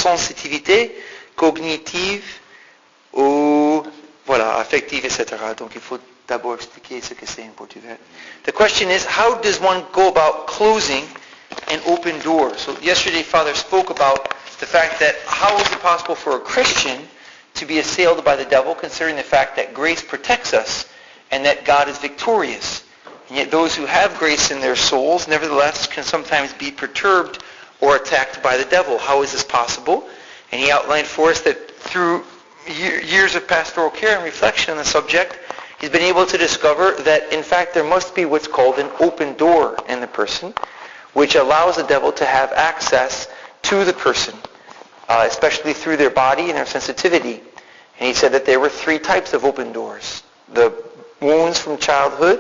sensitivité cognitive ou voilà, affective, etc. Donc il faut d'abord expliquer ce que c'est en portugais. The question is, how does one go about closing an open door? So yesterday Father spoke about the fact that how is it possible for a Christian to be assailed by the devil, considering the fact that grace protects us and that God is victorious. And yet those who have grace in their souls nevertheless can sometimes be perturbed or attacked by the devil. How is this possible? And he outlined for us that through years of pastoral care and reflection on the subject, he's been able to discover that in fact there must be what's called an open door in the person, which allows the devil to have access to the person, especially through their body and their sensitivity. And he said that there were three types of open doors. The wounds from childhood,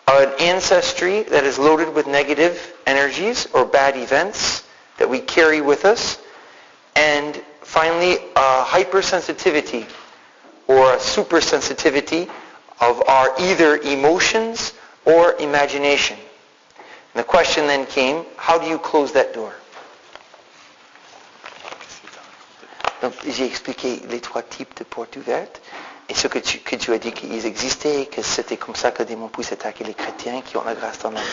an ancestry that is loaded with negative energies or bad events that we carry with us, and finally a hypersensitivity or a supersensitivity of our either emotions or imagination. And the question then came, how do you close that door? Donc j'ai expliqué les trois types de portes ouvertes et ce que tu as dit qu'ils existaient et que c'était comme ça que les démons puissent attaquer les chrétiens qui ont la grâce dans la vie.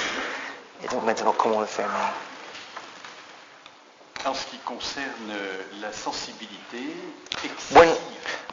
Et donc maintenant, comment on le fait maintenant? En ce qui concerne la sensibilité When excessive,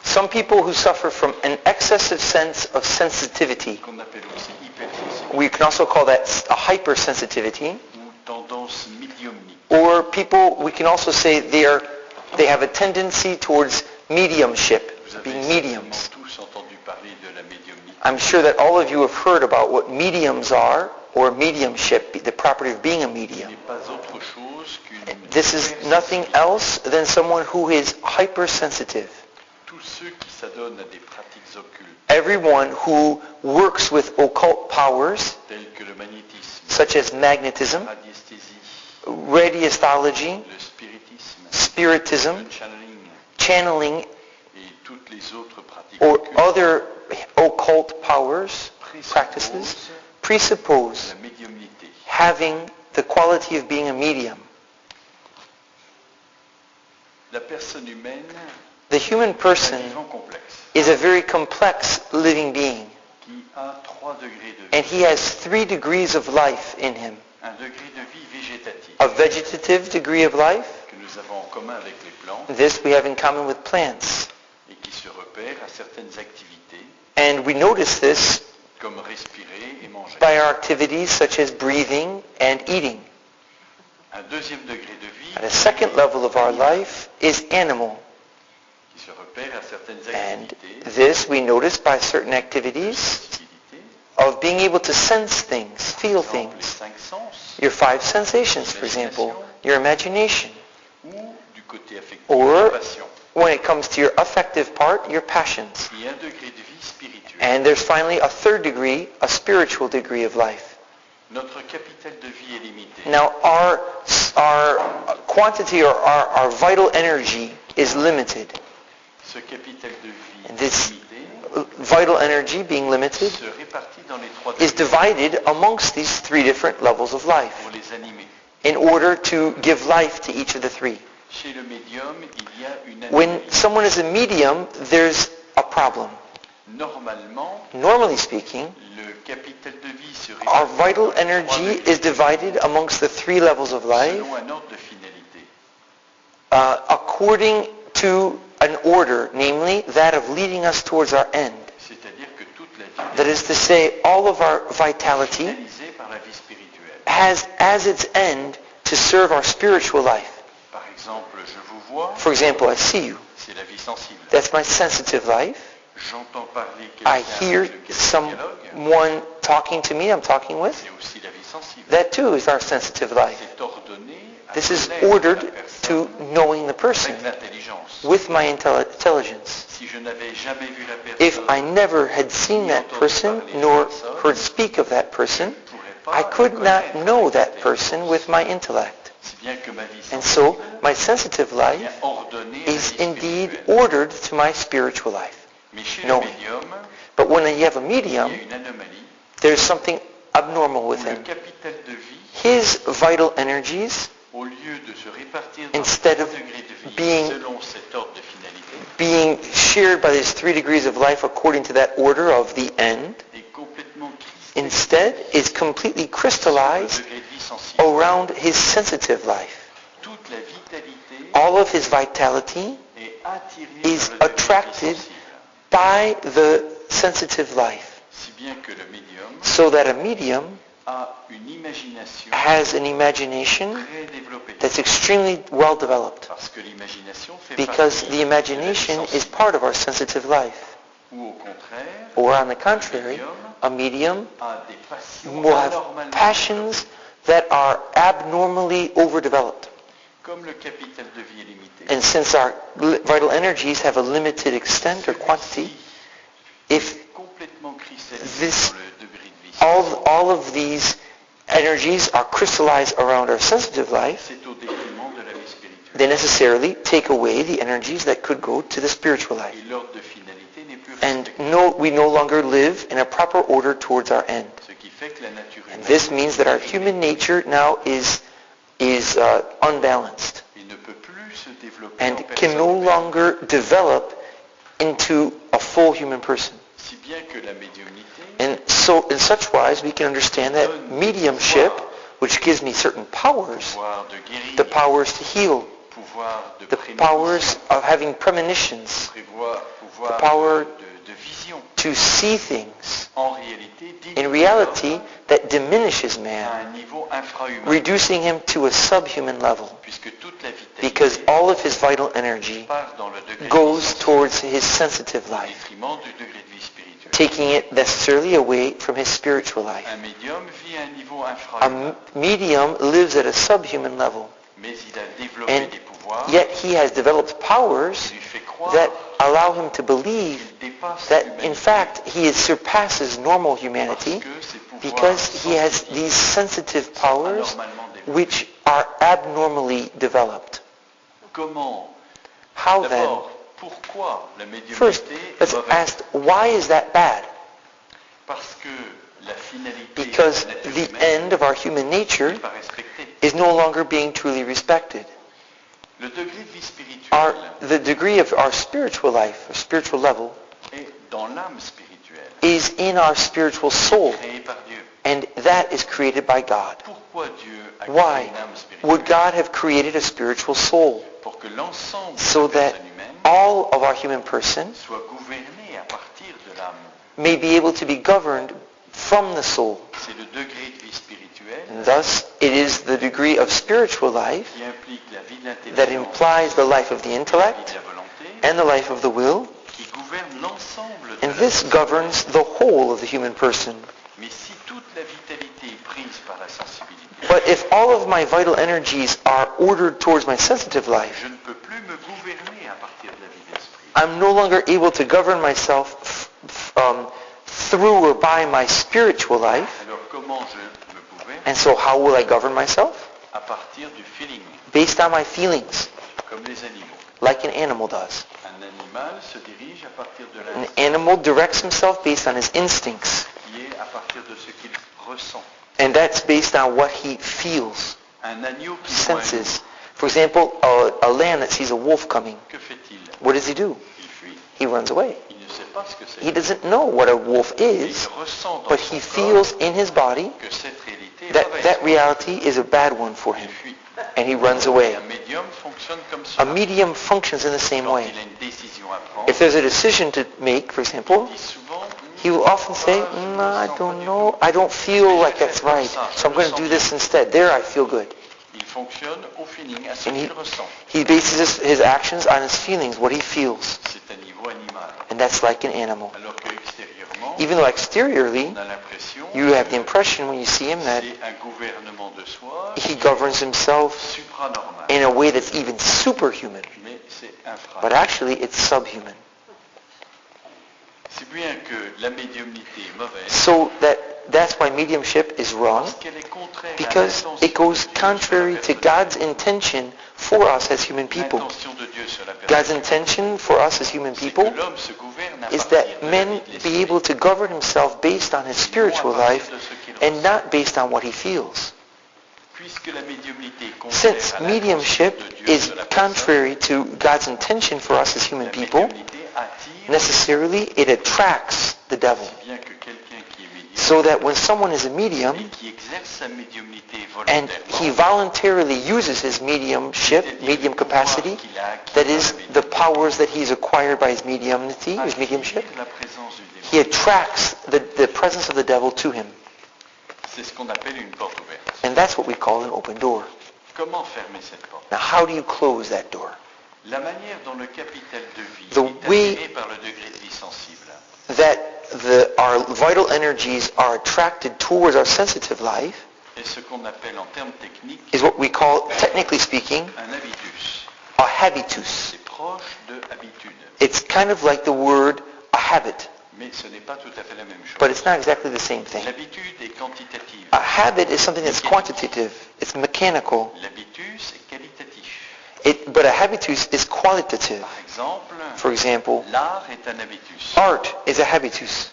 some people who suffer from an excessive sense of sensitivity, qu'on appelle aussi hypersensibilité, we can also call that a hypersensitivity, ou tendance médiumnique, or people, we can also say they have a tendency towards mediumship, vous avez being certainement mediums. tous entendu parler de la médiumnité. I'm sure that all of you have heard about what mediums are, or mediumship, the property of being a Ce medium. n'est pas autre chose qu'une This is nothing else than someone who is hypersensitive. Tous ceux qui s'adonnent à des pratiques occultes, Everyone who works with occult powers, telles que le magnétisme, such as magnetism, la radiesthésie, radiology, le spiritisme, spiritism, le channeling channeling, et toutes les autres pratiques or occultes other occult powers, practices, présupposent presuppose la médiumnité. having the quality of being a medium. La personne humaine The human est un person vivant complexe is a very complex living being, qui a 3 degrés de vie. and he has 3 degrees of life in him. Un degré de vie végétative A vegetative degree of life, que nous avons en commun avec les plantes this we have in common with plants. et qui se repère à certaines activités And we notice this comme respirer et manger. by our activities such as breathing and eating. Un deuxième degré de vie And a second level of our life is animal. qui se repère à certaines And activités, this we notice by certain activities sensibilité, of being able to sense things, feel par exemple les things. 5 sens, Your 5 sensations, for example, your imagination. ou du côté affectif, Or- la passion. When it comes to your affective part, your passions. Et un degré de vie spirituelle. And there's finally a third degree, a spiritual degree of life. Notre capital de vie est limité. Now our quantity or our vital energy is limited. Ce capital de vie And this limité vital energy being limited se répartit dans les 3 is degrés divided amongst these 3 different levels of life pour les animer. in order to give life to each of the 3. Chez le médium, il y a une When anomalie. someone is a medium, there's a problem. Normalement, Normally speaking, le capital de vie se our répartit vital dans les 3 energy degrés is divided amongst the 3 levels of life selon un ordre de finalité. according to an order, namely that of leading us towards our end. C'est-à-dire que toute la vie That is to say, all of our est vitality finalisée par la vie spirituelle. has as its end to serve our spiritual life. Par exemple, je vous vois, For example, I see you. c'est la vie sensible. That's my sensitive life. J'entends parler I quelqu'un hear avec lequel je dialogue, someone talking to me, I'm talking with. c'est aussi la vie sensible. That too is our sensitive life. C'est ordonné à This is connaître ordered la personne to knowing the person avec l'intelligence. with my intelligence. Si je n'avais jamais vu la If personne, I never had seen that person nor heard speak of that person, I could not know that person with my intellect. si bien que ma vie And sensible so my sensitive est life ordonnée à la is vie indeed spirituelle. ordered to my spiritual life. Mais chez No. le médium, But when you have a il medium, y a une anomalie there's something abnormal où with le him. capital de vie, His vital energies, au lieu lieu de se répartir dans instead les of degrés de vie being- selon cet ordre de finalité, being shared by these 3 degrees of life according to that order of the end, est complètement cristallé instead is completely sur le crystallized degré de vie sensible. around his sensitive life. Toute la vitalité All of his vitality est attirée is par le degré de vie attracted sensible. by the sensitive life, Si bien que le médium so that a medium a une imagination has an imagination très développée. that's extremely well developed, Parce que l'imagination fait because partie the de la vie imagination is sensible. part of our sensitive life. Ou au contraire, Or on the contrary, a medium a des passions will have anormalement passions that are abnormally overdeveloped. comme le capital de vie est limité. And since our vital energies have a limited extent or quantity, if Complètement cristallisé this- dans le degré de vie. all of these energies are crystallized around our sensitive life, C'est au détriment de la vie spirituelle. they necessarily take away the energies that could go to the spiritual life. Et l'ordre de finalité n'est plus And respecté. we no longer live in a proper order towards our end. Ce qui fait que la nature And humaine this means that our human nature now is unbalanced il ne peut plus se développer en and personne can no humaine. longer develop into a full human person. Si bien que la médiumnité And so in such wise we can understand that mediumship, which gives me certain powers, pouvoir de guérir, the powers to heal, pouvoir de the powers of having premonitions, pouvoir power de vision, to see things, en réalité, in reality that diminishes à man, un niveau infrahumain, reducing him to a subhuman level, puisque toute la vitalité because all of his vital energy part dans le degré de vie goes sensible, towards his sensitive au life, détriment du degré de vie spirituel. taking it necessarily away from his spiritual life. Un médium vit à un niveau A infrahumain, medium lives at a subhuman level, mais il a développé and des pouvoirs yet he has developed powers qui lui fait croire that allow him to believe qu'il dépasse that l'humanité, in fact he surpasses normal parce humanity que ces pouvoirs because he has sensitifs these sensitive sont powers anormalement développés. which are abnormally developed. Comment? How then? D'abord, pourquoi la First, médiumnité est let's mauvaise? ask, why is that bad? Parce que la finalité Because de la nature the humaine end of our human nature n'est pas respectée. is no longer being truly respected. Le degré de vie spirituelle The degree of our spiritual life, our spiritual level, est dans l'âme spirituelle, is in our spiritual soul, créée par Dieu. and that is created by God. Pourquoi Dieu a créé Why une âme would spirituelle? God have created a spiritual soul? Pour que l'ensemble So de la that personne humaine all of our human person soit gouverné à partir de l'âme. may be able to be governed from the soul. C'est le degré de vie spirituelle And thus, it is the degree of spiritual life qui implique la vie de that l'intelligence, implies the life of the la vie intellect de la volonté, and the life of the will, qui gouverne l'ensemble de and la this vie. governs the whole of the human person. Mais si toute la vitalité est prise par la sensibilité, But if all of my vital energies are ordered towards my sensitive life, je ne peux plus me gouverner à partir de la vie d'esprit. I'm no longer able to govern myself through or by my spiritual life. Alors comment je me gouverne? And so how will I govern myself? À partir du feeling, Based on my feelings, comme les animaux. like an animal does. Un animal se dirige à partir de An l'instinct, animal directs himself based on his instincts, qui est à partir de ce qu'il ressent. and that's based on what he feels, Un agneau qui voit un loup, senses. For example, a lamb that sees a wolf coming, que fait-il? what does he do? Il fuit. He runs away. Il ne sait pas ce que c'est. He doesn't know what a wolf Il is, ressent dans but son he corps feels in his body que cette réalité est that mauvaise. that reality is a bad one for Il him, fuit. and he runs away. Un médium fonctionne comme A cela. medium functions in the same Quand way. il a une décision à prendre, If there's a decision to make, for example, il dit souvent, he will often say, I don't know, I don't feel like that's right, so I'm going to do this instead. There I feel good. il fonctionne au feeling, à ce And qu'il ressent. He bases his actions on his feelings, what he feels. C'est un niveau animal. And that's like an animal. Alors qu'extérieurement, Even though exteriorly, on a l'impression you have the impression when you see him that c'est un gouvernement de soi he governs himself supranormal. in a way that's even superhuman. Mais c'est infra. But actually, it's subhuman. C'est bien que la médiumnité est mauvaise So that's why mediumship is wrong, parce qu'elle est contraire à because l'intention it goes de Dieu contrary sur to la God's intention for us as human personne. people. L'intention de Dieu sur la God's personne, intention for us as human c'est people que l'homme se gouverne à is partir that de la man vie de be l'esprit, able to govern himself based on his et non à spiritual partir life de ce qu'il and ressent. not based on what he feels. puisque la médiumnité est Since contraire à mediumship l'intention de Dieu is de la personne, contrary to God's intention for us as human la people, médiumnité attire, necessarily it attracts the devil. si bien que quelqu'un qui est médium So that when someone is a medium et qui exerce sa médiumnité and he volontairement, voluntarily uses his mediumship, medium capacity, qu'il a acquis that par is la the médiumnité, powers that he's acquired by his mediumnity, his mediumship, attire la présence du démon. he attracts the presence of the devil to him. C'est ce qu'on appelle une porte ouverte. And that's what we call an open door. Comment fermer cette porte? Now how do you close that door? La manière dont le capital de vie The est way- attiré par le degré de vie sensible That our vital energies are attracted towards our sensitive life est ce qu'on appelle en termes techniques is what we call, technically speaking, un habitus. a habitus. C'est proche de habitude, It's kind of like the word a habit, mais ce n'est pas tout à fait la même chose. but it's not exactly the same thing. L'habitude est quantitative. A habit is something that's quantitative. It's mechanical. L'habitus est qualitatif. But a habitus is qualitative. Par exemple, For example, l'art est un habitus. art is a habitus.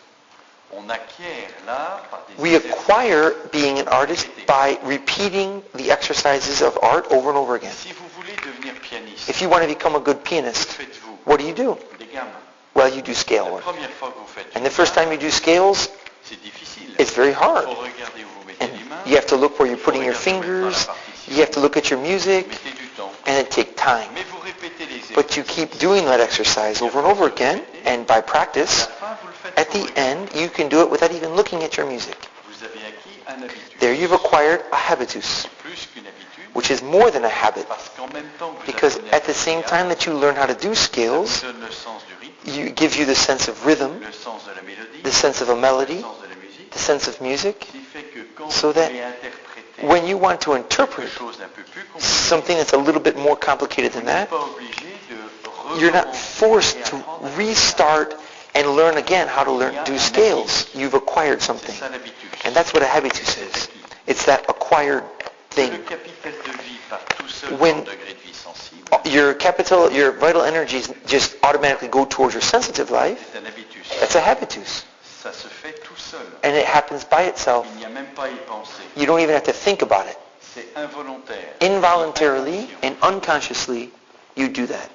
On acquiert l'art par des We exercices. acquire being an artist by repeating the exercises of art over and over again. Si vous voulez devenir pianiste, If you want to become a good que pianist, faites-vous? what do you do? Des gammes. Well, you do scale La work. première fois que vous faites And the first time you do scales, c'est difficile. it's very Il hard. faut regarder où vous mettez And les mains, you have to look where you're putting your fingers. You have to look at your music, mettez du temps. and it takes time. Mais vous répétez les But you keep doing that exercise over and over again, and by À la practice, fin, vous le faites at sans the regarder. end, you can do it without even looking at your music. Vous avez acquis un habitus. There you've acquired a habitus, Plus qu'une habitude, which is more than a habit, parce qu'en même temps que vous because apprenez à at the same faire, time that you learn how to do ça scales, vous donne le sens du rythme, you give you the sense of rhythm, le sens de la mélodie, the sense of a le melody, sens de la musique, the sense of music, qui fait que quand so vous that voulez interpréter when you want to quelque interpret chose d'un peu plus compliqué, something that's a little bit more complicated vous than n'êtes that, pas obligé de you're not recommencer forced et to apprendre à restart and learn again how to learn do scales. You've acquired C'est something. ça l'habitus. And that's what a habitus is. It's that acquired Le thing. capital de vie part tout seul When- dans le degré de vie sensible. Your vital energies just automatically go towards your sensitive life. C'est un habitus. That's a habitus. Ça se fait tout seul. And it happens by itself. Il n'y a même pas à y penser. You don't even have to think about it. C'est involontaire. Involuntarily and unconsciously, you do that.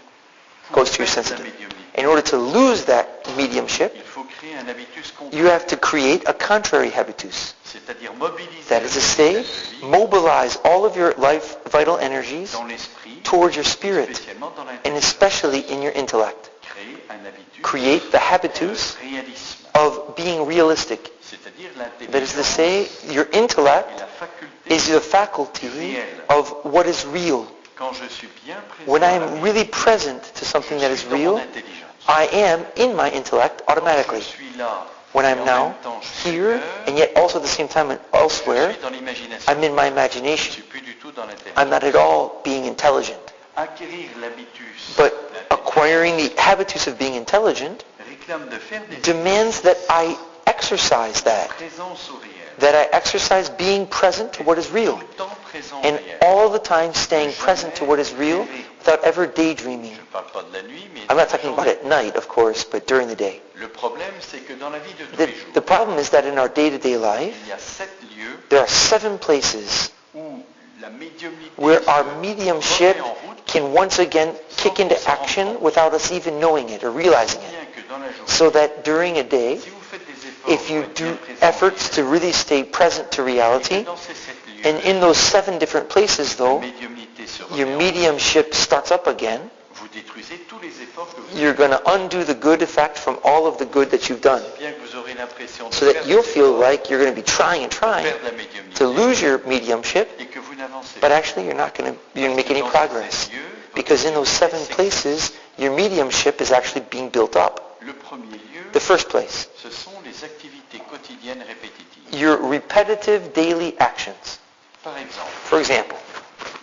Goes to your sensitive. In order to lose that mediumship, Il faut créer un habitus you contraire. have to create a contrary habitus. C'est-à-dire mobiliser That le is to capital say, de vie mobilize all of your life vital energies dans l'esprit, towards your spirit, spécialement dans and l'intelligence. especially in your intellect. Créer un habitus Create the habitus de réalisme. of being realistic. C'est-à-dire That is to l'intelligence say, your et intellect la faculté. is the faculty of what is real. Quand je suis bien présent When I dans la am vie, really present to something that je is suis dans real, mon intelligence. I am in my intellect Je automatically. suis là. When et I'm en now même temps, je suis here, ailleurs, and yet also at the same time and je elsewhere, suis dans l'imagination. I'm in my Je ne imagination. suis plus du tout dans l'intelligence. I'm not at all being intelligent. Acquérir l'habitus But acquiring the habitus of being intelligent réclame de faire des demands that I exercise that. présence au réel. That I exercise being present to what is real. Tout le temps présent au And réel. all the time staying present to what is real without ever daydreaming. Je ne parle pas de la nuit, mais I'm de not la talking journée. about at night, of course, but during the day. Le problème, c'est que dans la vie de tous The, les jours, the problem is that in our day-to-day life, il y a 7 lieux there are 7 places où la médiumnité where se our remet mediumship en route, can once again kick into action without us even knowing it or realizing it. bien que dans la journée, So that during a day, si vous faites des efforts if you pour être bien do présent, efforts to really stay present to et que reality, dans ces 7 lieux, and in those 7 different places la though, médiumnité se your remet en route, mediumship starts up again, vous détruisez tous les efforts que vous you're going to undo the good effect from all of the good that you've done. bien que vous aurez l'impression de So that faire you'll des feel efforts like you're going to be trying and pour trying perdre la médiumnité to lose your mediumship, et que vous n'avancez but pas. actually you're not going to make any progress. Because in those 7 places, your mediumship is actually being built up. Le premier lieu, The first place, ce sont les activités quotidiennes répétitives. your repetitive daily actions. Par exemple, For example,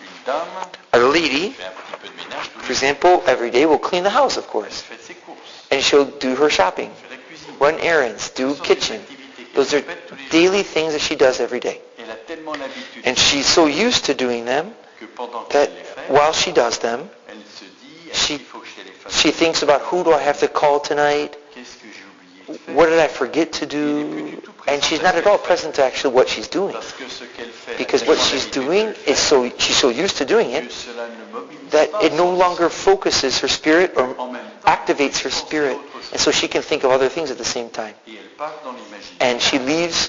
une dame a lady, fait un petit peu de ménage tous for les jours. example, every day will clean the house, of Elle course. fait ses courses, And she'll do her shopping, fait la cuisine. run errands, Ce do sont des kitchen. activités qu'elle Those are répète tous les jours. daily things that she does every day. Elle a tellement l'habitude And she's so used to doing them que pendant that qu'elle les fait, while she does them, elle se dit she- il faut que je les fasse. she thinks about who do I have to call tonight? Qu'est-ce que j'ai oublié de faire? What did I forget to Elle n'est plus do? du tout And she's not at all present to actually what she's doing. Parce que ce qu'elle fait, Because what she's doing is she's so used to doing it que cela ne mobilise that pas it no son longer focuses her spirit or En même temps, activates her spirit. And so she can think of other things at the same time. et elle part dans l'imaginaire. And she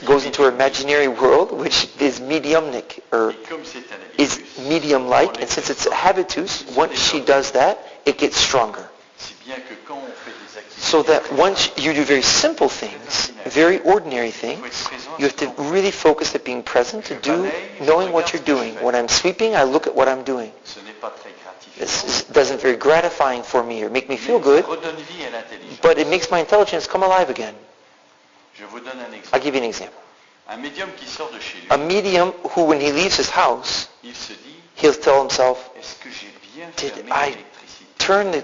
goes into her imaginary world, which is mediumnic, or Et comme c'est un is habitus, medium-like. And since it's a habitus, once she does that, it gets stronger. si bien que quand on fait des activités, So that once you do very simple things, very ordinary things, you have to really focus at being present, to do, knowing what you're doing. When I'm sweeping, I look at what I'm doing. ce n'est pas très gratifiant. This doesn't very gratifying for me or make me feel good, Ça redonne vie à l'intelligence. but it makes my intelligence come alive again. Je vous donne un I'll exemple. give you an example. Un médium qui sort de chez lui, A medium who, when he leaves his house, il se dit, he'll tell himself, est-ce que j'ai bien did fermé I l'électricité? turn Je me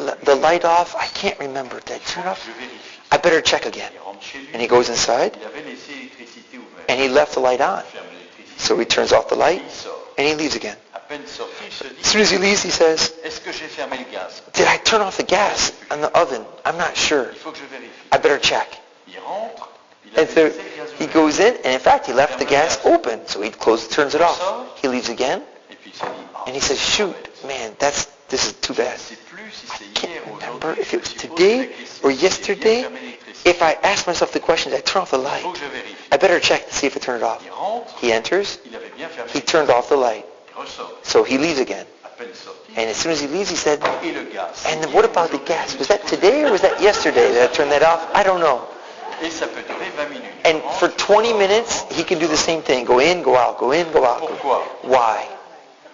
rappelle the plus. light off? I can't remember. Did I turn it off? Je vérifie. I better check again. Il rentre chez lui, And he goes inside, il avait laissé l'électricité ouverte. and he left the light on. Il ferme l'électricité, So he turns off the light, il sort. and he leaves again. À peine sorti, il se dit, As soon as he leaves, he says, est-ce que j'ai fermé le gaz? did I turn off the gas on the oven? I'm not sure. Il faut que je vérifie. I better check. Il rentre, il And avait so laissé le gaz he ouvert. goes in, and in fact, he left the gas open. So he turns it off. He leaves again, Et puis il se dit, ah, and he says, shoot, man, this is too je ne bad. sais plus si I c'est can't hier ou remember aujourd'hui. if it was Je suppose today que la question, or c'est, j'ai bien yesterday. fermé l'électricité. If I ask myself the question, did I turn off the Il light? faut que je vérifie. I better check to see if I turned it off. Il rentre, He enters, il avait bien fermé he turned off the light. Il ressort. So he leaves again. À peine sorti. And as soon as he leaves, he said, Et le gaz. and then what about the gas? Was that today or was that yesterday that I turned that off? I don't know. Et ça peut durer 20 minutes. And for 20 minutes, he can do the same thing. Go in, go out, go in, go out. Pourquoi? Why?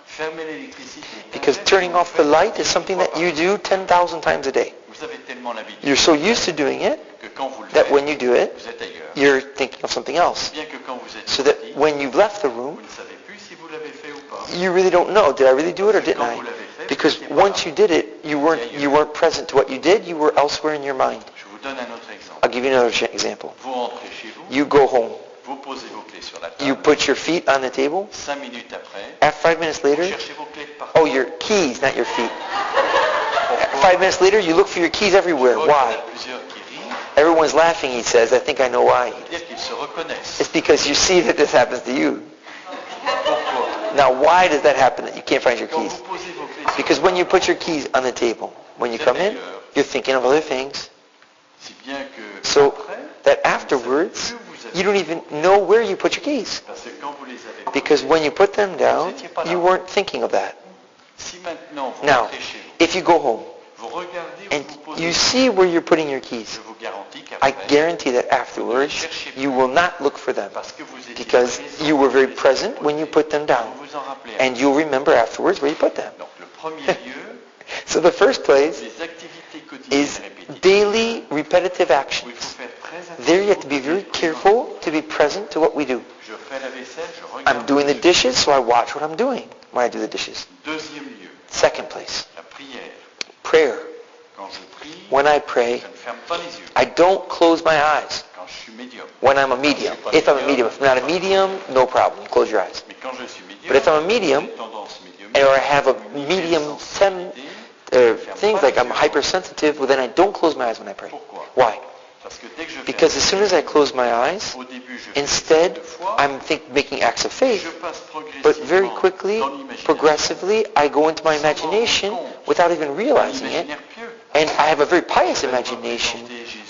Fermer l'électricité. Because turning off the light is something that you do 10,000 times a day. Vous avez tellement l'habitude You're so used to doing it que quand vous le that faites, when you do it, vous êtes ailleurs. you're thinking of something else. Bien que quand vous êtes So that sorti, when you've left the vous room, ne savez plus si vous l'avez fait ou pas. you really don't know, did I really do it or didn't Quand I? vous l'avez fait, Because vous étiez pas once là. you did it, you weren't present to what you did, you were elsewhere in your mind. Je vous donne un autre exemple. I'll give you another example. Vous rentrez chez vous, You go home, vous posez vos clés sur la table. you put your feet on the table, 5 minutes après, after 5 minutes vous later, cherchez vos clés de partout. oh, your keys, not your feet. Pourquoi? 5 minutes later, you look for your keys everywhere. Oh, il y en Why? a plusieurs qui rient. Everyone's laughing, he says. I think I know why. Ça veut dire qu'ils se reconnaissent. It's because you see that this happens to you. Pourquoi? Now, why does that happen that you can't find your Quand keys? vous posez vos clés sur Because when you put your keys on the table, when you come in, you're thinking of other things. si bien que So après, that afterwards, you don't even know where you put your keys. parce que quand vous les avez Because posés, when you put them down, you weren't thinking of that. si maintenant vous Now, rentrez chez vous, if you go home vous regardez où and vous posez you vos see where you're putting your keys, je vous garantis I qu'après, guarantee that afterwards, you will not look for them. parce que vous étiez Because présent, you were very present when you put them down. vous vous en rappelez. And you'll remember afterwards where you put them. Donc le premier lieu, So the first place les activités quotidiennes is répétitives. daily repetitive Où il actions. faut faire très attention. There you have to be very careful to be present to what we do. Je fais la vaisselle, je regarde. I'm doing the ce que dishes, so I watch what I'm doing when I do the dishes. je fais. Deuxième lieu, Second place, la prière. prayer. Quand je prie, When I pray, je ne ferme pas les yeux. I don't close my eyes. Quand je suis médium. When I'm a medium. If I'm a medium. If I'm not a medium, no problem. You close your eyes. Mais quand je suis médium, But if I'm a medium, j'ai tendance médiumnique, or I have a une medium hypersensibilité, things like I'm hypersensitive, well then I don't close my eyes when I pray. Pourquoi? Why? Parce que dès que je fais Because as soon as I close my eyes, au début, je fais instead deux fois, I'm making acts of faith. je passe But very progressivement quickly, dans l'imagination. progressively, I go into my imagination without even realizing it. L'imaginaire pieux. And I have a very pious imagination.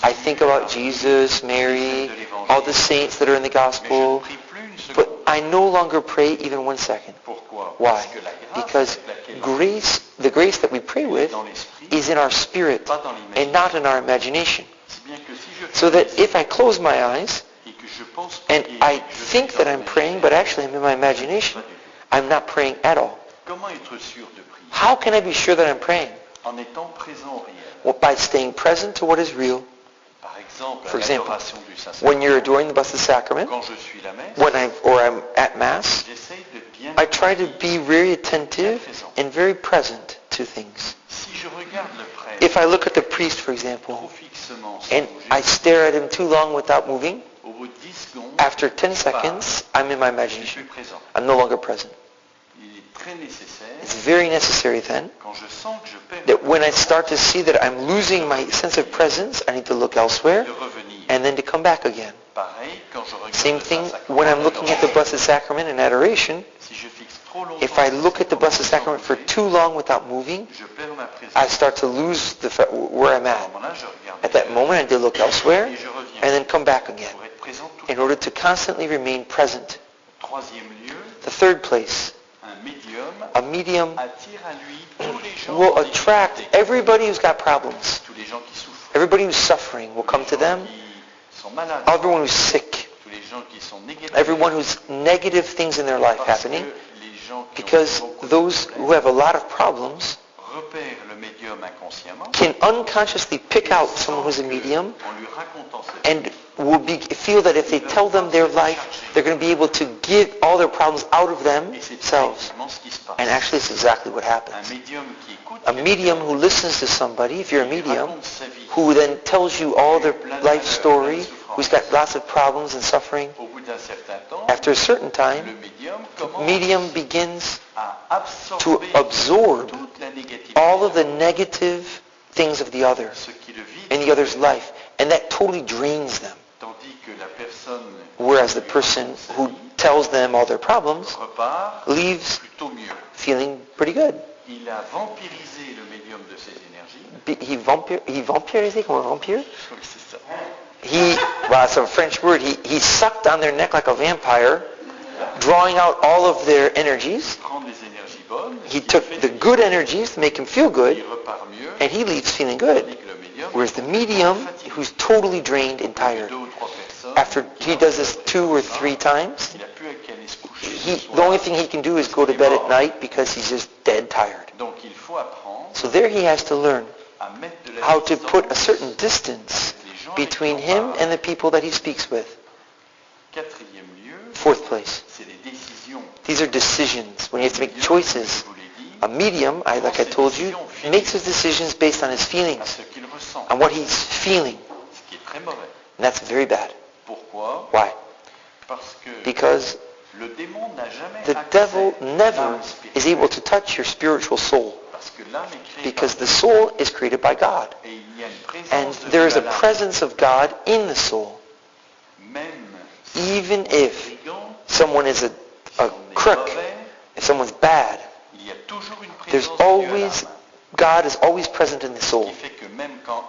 I think about Jesus, Mary, all the saints that are in the Mais je ne gospel. prie plus une seconde. But I no longer pray even 1 second. Pourquoi? Why? Parce que la grâce Because avec laquelle grace, the grace that we pray est with, dans l'esprit, is in our spirit pas dans and l'imagination. not in our imagination. Si bien que si je So fais that if I close my eyes et que je pense and prier, I je think suis that dans I'm praying, but actually I'm in my imagination, pas du tout. I'm not praying at all. Comment être sûr de prier? How can I be sure that I'm praying? En étant présent au réel. Well, by staying present to what is real. Par exemple, For à example, l'adoration du Saint-Sacrement. When you're adoring the Blessed Sacrament, Quand je suis la messe, when I'm at Mass, j'essaye de bien I try to be very attentive and very present to things. Si je regarde le prêtre If I look at the priest, for example, trop fixement sans and bouger, I stare at him too long without moving, au bout de 10 secondes, after 10 seconds, I'm in my je suis imagination. plus présent. I'm no longer present. Il est très nécessaire, It's very necessary then quand je sens que je perds that when I start to see that I'm losing my sense of presence, I need to look elsewhere de revenir. and then to come back again. Pareil, Same thing when I'm looking at the Blessed Sacrament in adoration. If I look at the Blessed Sacrament for too long without moving, I start to lose where I'm at. At that moment, I need to look elsewhere and then come back again in order to constantly remain present. The third place, a medium will attract everybody who's got problems. Everybody who's suffering will come to them. Everyone who's sick. Everyone who's negative things in their life happening. Because those who have a lot of problems can unconsciously pick out someone who's a medium and will feel that if they tell them their life, they're going to be able to get all their problems out of themselves. And actually, it's exactly what happens. A medium who listens to somebody, if you're a medium, who then tells you all their life story, who's got lots of problems and suffering, after a certain time, the medium begins to absorb all of the negative things of the other in the other's life, and that totally drains them. Whereas the person who tells them all their problems leaves feeling pretty good. He vampirisé comme un vampire? It's a French word. He sucked on their neck like a vampire, drawing out all of their energies. He took the good energies to make him feel good, and he leaves feeling good. Whereas the medium, who's totally drained and tired, after he does this 2 or 3 times, the only thing he can do is go to bed at night because he's just dead tired. So there he has to learn how to put a certain distance between him and the people that he speaks with. Fourth place. These are decisions. When you have to make choices. A medium, like I told you, makes his decisions based on his feelings, on what he's feeling. And that's very bad. Why? Because the devil never is able to touch your spiritual soul. Because the soul is created by God. And there is a presence of God in the soul. Even if someone is a crook, if someone's bad, God is always present in the soul.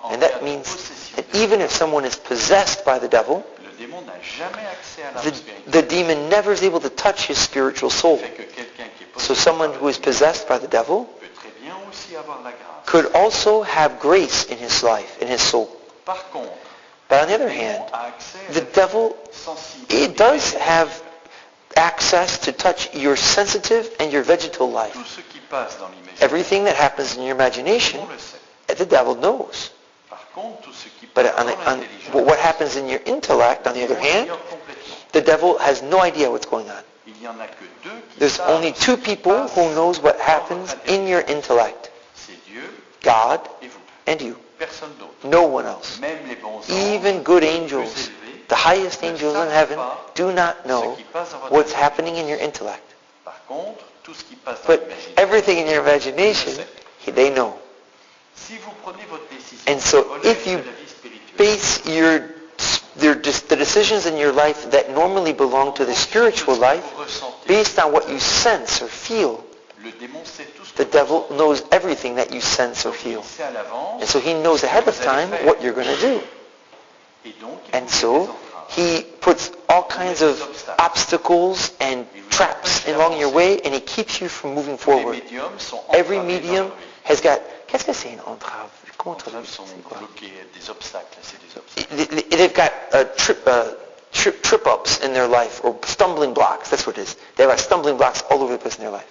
And that means that even if someone is possessed by the devil, the demon never is able to touch his spiritual soul. So someone who is possessed by the devil could also have grace in his life, in his soul. But on the other hand, the devil, it does have access to touch your sensitive and your vegetal life. Everything that happens in your imagination, the devil knows. But what happens in your intellect, on the other hand, the devil has no idea what's going on. There's only 2 people who knows what happens in your intellect. God and you. No one else. Even good angels, the highest angels in heaven, do not know what's happening in your intellect. But everything in your imagination, they know. And so if you base the decisions in your life that normally belong to the spiritual life based on what you sense or feel, the devil knows everything that you sense or feel. And so he knows ahead of time what you're going to do. And so he puts all kinds of obstacles and traps along your way, and he keeps you from moving forward. Every medium has got... Qu'est-ce que c'est une entrave? They've got trip-ups in their life, or stumbling blocks. That's what it is. They have stumbling blocks all over the place in their life.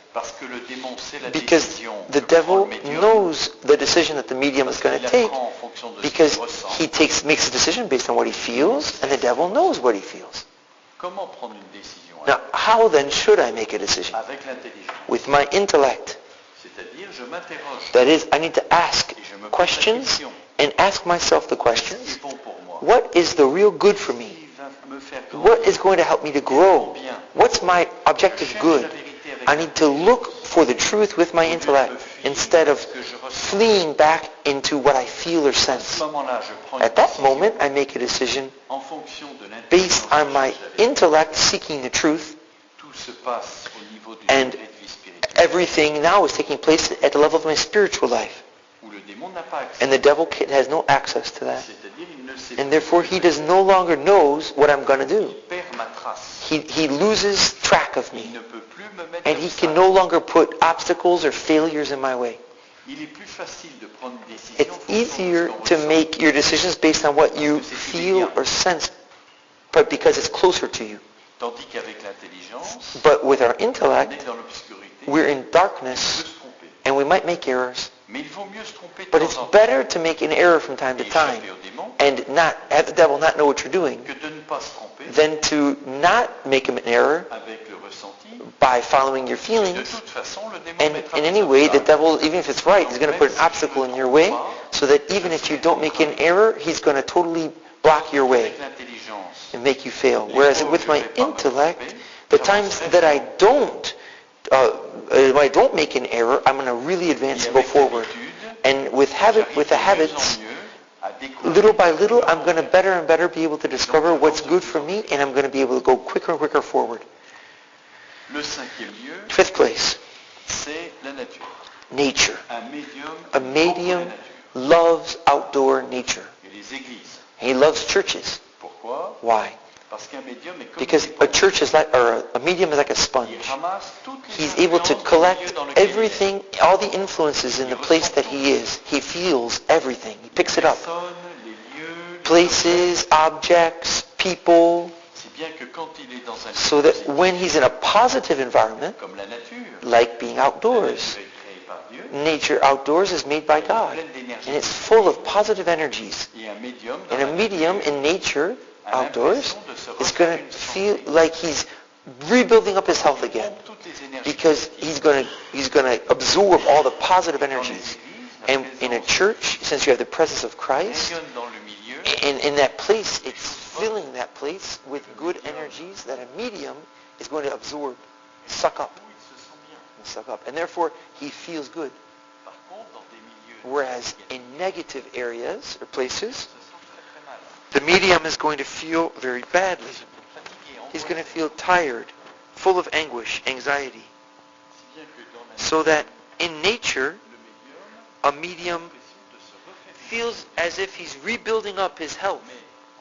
Because the devil knows the decision that the medium is going to take, because he makes a decision based on what he feels, and the devil knows what he feels. Now, how then should I make a decision? With my intellect. That is, I need to ask questions and ask myself the questions. What is the real good for me? What is going to help me to grow? What's my objective good? I need to look for the truth with my intellect instead of fleeing back into what I feel or À ce sense. moment-là, je prends une At that décision moment, I make a decision en fonction de based l'intelligence on que my j'avais. intellect seeking the truth, Tout se passe au niveau du and degré de vie spirituelle, everything now is taking place at the level of my spiritual life. où le démon n'a pas accès. And the devil has no access to that. C'est-à-dire, il ne sait And plus therefore, ce he que je does no longer knows what I'm going to do. Il perd ma trace. He loses track of Il me. ne peut plus me mettre And he can d'obstacle. no longer put obstacles or failures in my way. Il est plus facile de prendre une décision It's en fonction de easier ce qu'on to ressent. make your decisions based on what you feel or sense, but because it's closer to you. Tandis qu'avec l'intelligence, But with our on intellect, est dans l'obscurité, we're in on peut darkness, se tromper. and we might make errors. Mais il vaut mieux se tromper de But temps it's en temps better to make an error from time to et time échapper au démon and not have the devil not know what you're doing que de ne pas se tromper than to not make an error avec le ressenti. by following your De feelings. toute façon, le démon And mettra in des any way, the obstacles. devil, even if it's right, is going to put an obstacle in your way so that even if you don't make an error, he's going to totally block your way Avec l'intelligence, and make you fail. Whereas with my intellect, the times that I don't make an error, I'm going to really advance and go forward. And with the habits, little by little, I'm going to better and better be able to discover what's good for me, and I'm going to be able to go quicker and quicker forward. le cinquième lieu, Fifth place, c'est la nature. nature. Un médium, A aime beaucoup medium la nature. loves outdoor nature. Et les églises. He loves churches. Pourquoi? Why? Parce qu'un médium est comme Because une a éponge. church is like, or a medium is like a Il sponge. ramasse toutes les He's able to influences du collect milieu dans lequel il est. everything, all the influences in the place that he is. He feels everything. He picks it up. Personnes, les lieux, les Places, objects, people, Si bien que quand il est dans un so lieu that positif, when he's in a positive environment, comme la nature, like being la outdoors, nature est créée par Dieu, nature outdoors is made by God. pleine d'énergie. And it's full of positive energies. Et un médium dans And a la medium nature in nature, a outdoors, l'impression de se is refaire going to une feel santé. like he's rebuilding up his health Il again. pompe toutes les énergies Because positives. he's going to absorb all the positive Dans les energies. églises, la And in a présence church, since you have the presence of Christ, rayonne dans le milieu, and in that place, it's filling that place with good energies that a medium is going to absorb, suck up, où il se sent bien. and suck up. And therefore, he feels good. Par contre, dans des milieux Whereas négatifs, in negative areas or places, il se sent très très mal. the medium is going to feel very badly. Fatigué, He's going to angoissé. feel tired, full of anguish, anxiety. Si bien que dans la So that in nature, le médium a a medium l'impression de se refaire. feels as if he's rebuilding up his health, Mais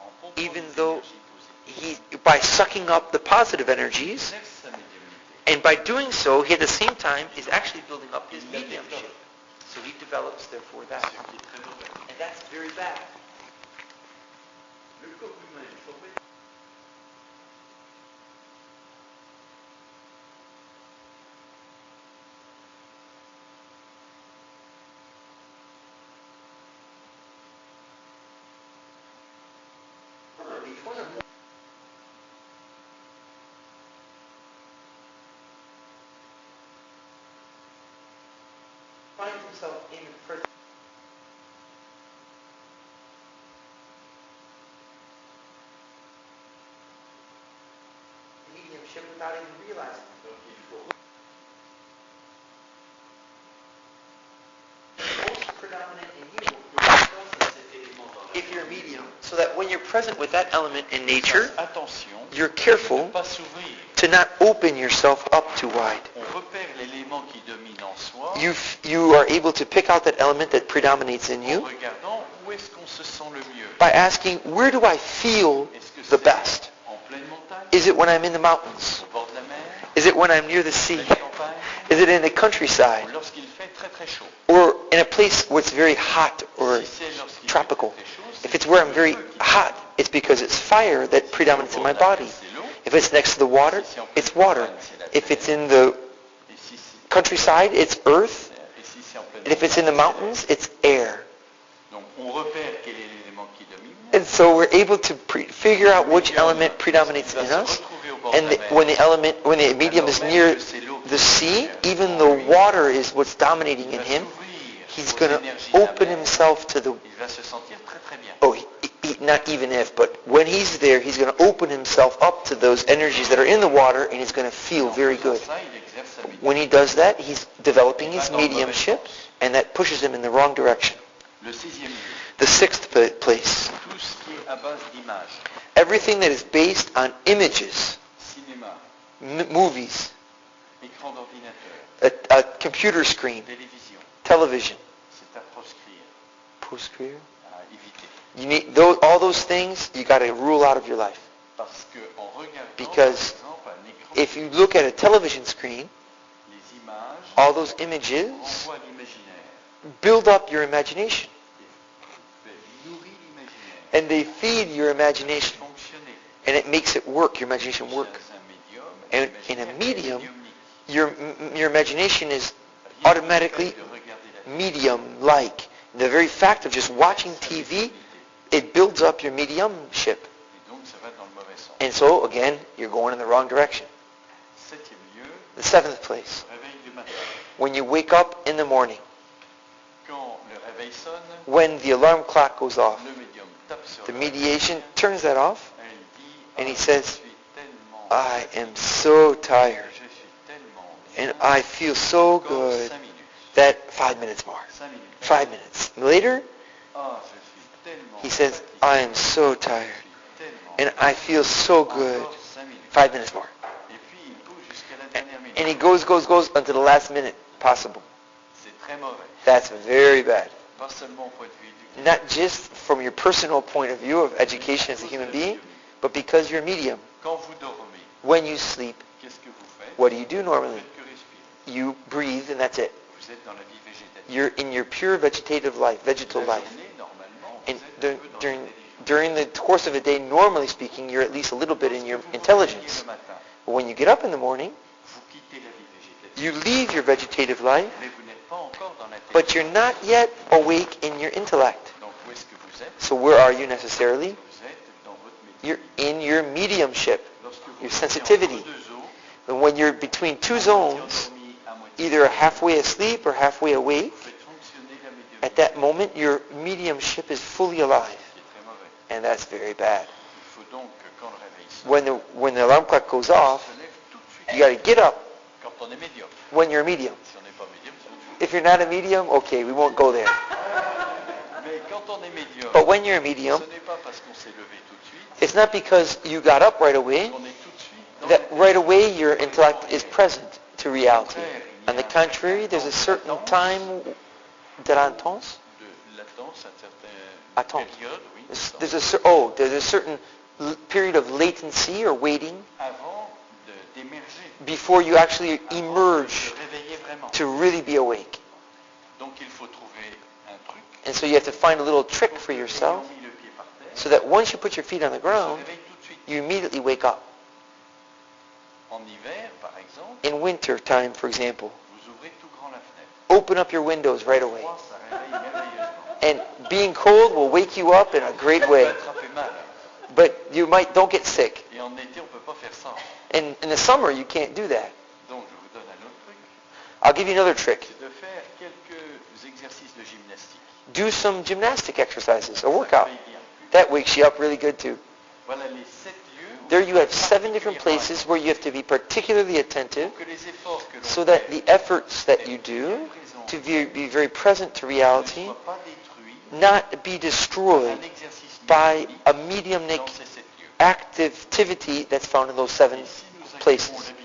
en pompant even les though énergies positives, by sucking up the positive energies, il exerce sa médiumnité. and by doing so, he at the same time is actually building up his mediumship. So he develops, therefore, that. Ce qui est très mauvais. And that's very bad. Le corps humain est formé Finds himself in prison. Mediumship without even realizing it. donc il faut Most predominant in you reprendre cet élément dans la if you're a medium, so that when you're present with that element in nature, Fasse attention you're de careful ne pas s'ouvrir. to not open yourself up too wide. On repère l'élément qui domine en soi You are able to pick out that element that predominates in en you regardant où est-ce qu'on se sent le mieux. by asking, where do I feel Est-ce que the c'est best? en pleine montagne, Is it when I'm in the mountains? au bord de la mer, Is it when I'm near the à sea? la campagne, Is it in the countryside? ou lorsqu'il fait très très chaud? Or in a place where it's very hot or Si c'est lorsqu'il tropical? fait très chaud, If c'est it's where I'm le very feu qui hot, domine. it's because it's fire that predominates in my Au bord de la body. mer, c'est l'eau. If it's next to the water, it's water. If it's in the Et si c'est- countryside, it's earth. et si c'est en pleine And if it's in the montagne, mountains, it's air. donc on repère quel est l'élément qui domine. And so we're able to figure out which element predominates Il va in se us. retrouver au bord de And la mer. when the medium is near the sea, even the water is what's dominating in him, he's going to open himself to the, Il va se sentir très très bien. not even if, but when he's there, he's going to open himself up to those energies that are in the water, and he's going to feel very good. Ça, il exerce sa médiumnité. When he does that, he's developing his mediumship, and that pushes him in the wrong direction. Le sixième lieu, The sixth place, tout ce qui est à base d'images, everything that is based on images, cinéma, movies, écran d'ordinateur, a computer screen, télévision, television, c'est à proscrire, proscrire. à éviter. You need all those things. You got to rule out of your life. Parce qu'en regardant, Because par exemple, un écran, if you look at a television screen, les images all those images renvoient à l'imaginaire, build up your imagination, nourrit l'imaginaire, and they feed your imagination, fonctionner. and it makes it work. Your imagination work. Chez un médium, And in a l'imaginaire est medium, médiumnique. your imagination is Rien automatically que de regarder la télé, medium-like. The very fact of just watching TV, it builds up your mediumship. et donc ça va dans le mauvais sens. And so, again, you're going in the wrong direction. Septième lieu, The seventh place, réveil du matin. when you wake up in the morning, Quand le réveil sonne, when the alarm clock goes off, le médium tape sur the le mediation réveil, turns that off, et il dit, and he je says, suis tellement I fatigué, am so tired, je suis tellement and bien, I feel so encore good 5 minutes. that 5 minutes more. 5 minutes. 5 minutes. Later, Ah, je suis tellement he says, fatigué, I am so tired, je suis tellement and I feel so good. encore 5 minutes. 5 minutes more. Et puis il pousse jusqu'à la dernière minute. And he goes until the last minute possible. C'est très mauvais. That's very bad. Pas seulement au point de vue du Not just from your personal point of view of education as a human being, but because you're medium. Quand vous dormez, When you sleep, qu'est-ce que vous faites? what do you do Vous normally? faites que respirer. You breathe, and that's it. Vous êtes dans la vie végétative. You're in your pure vegetative life, vegetal La life. journée, normalement, And vous êtes un peu dans during, l'intelligence. during the course of a day, normally speaking, you're at least a little bit in your Lorsque vous vous intelligence. réveillez le matin, But when you get up in the morning, vous quittez la vie végétative. you leave your vegetative life, Mais vous n'êtes pas encore dans but you're l'intelligence. not yet awake in your intellect. Donc où est-ce que vous êtes? So where are you necessarily? Vous êtes dans votre You're métier. in your mediumship, Lorsque vous your êtes sensitivity. entre deux eaux, And when you're between two à moitié zones, endormi, à moitié either halfway asleep or halfway awake, vous faites fonctionner la médiumnité. at that moment your mediumship is fully alive. C'est très mauvais. And that's very bad. Il faut donc que quand le réveil sonne, When the alarm clock goes on off, se lève tout de suite. you got to get up Quand on est médium. when you're a medium. Si on n'est pas médium, c'est autre chose. If you're not a medium, okay, we won't go there. Mais quand on est médium, But when you're a medium, ce n'est pas parce qu'on s'est levé tout de suite it's not because you got up right away qu'on est tout de suite dans that right away your intellect is present to reality. On the Il y a contrary, there's a certain time de latence. de latence, un certain Attente. période, oui, There's a certain period of latency or waiting avant d'émerger, before you actually avant de emerge se réveiller vraiment. to really be awake. Donc il faut trouver un truc And so you have to find a little trick pour for que, yourself ayant mis le pied par terre, so that once you put your feet on the on se ground, réveille tout de suite. you immediately wake up. En hiver, par exemple, In winter time, for example, vous ouvrez tout grand la fenêtre. open up your windows right away. Froid, ça réveille merveilleusement. And being cold will wake you up in a great On peut way. attraper mal. But you don't get sick. Et en été, on ne peut pas faire ça. In the summer, you can't do that. Donc je vous donne un autre truc, I'll give you another trick. c'est de faire quelques exercices de gymnastique. Do some gymnastic exercises, a Ça workout. réveille bien. That wakes you up really good too. Voilà les 7 lieux où There you have il faut 7 different particulièrement places where you have to be particularly attentive que les efforts que l'on so that fait the efforts that you do to be very present to ne reality soient pas détruits not be par destroyed un exercice by médiumnique a mediumnic dans ces 7 lieux. activity that's found in those 7 Et si nous acquérons places. l'habitude,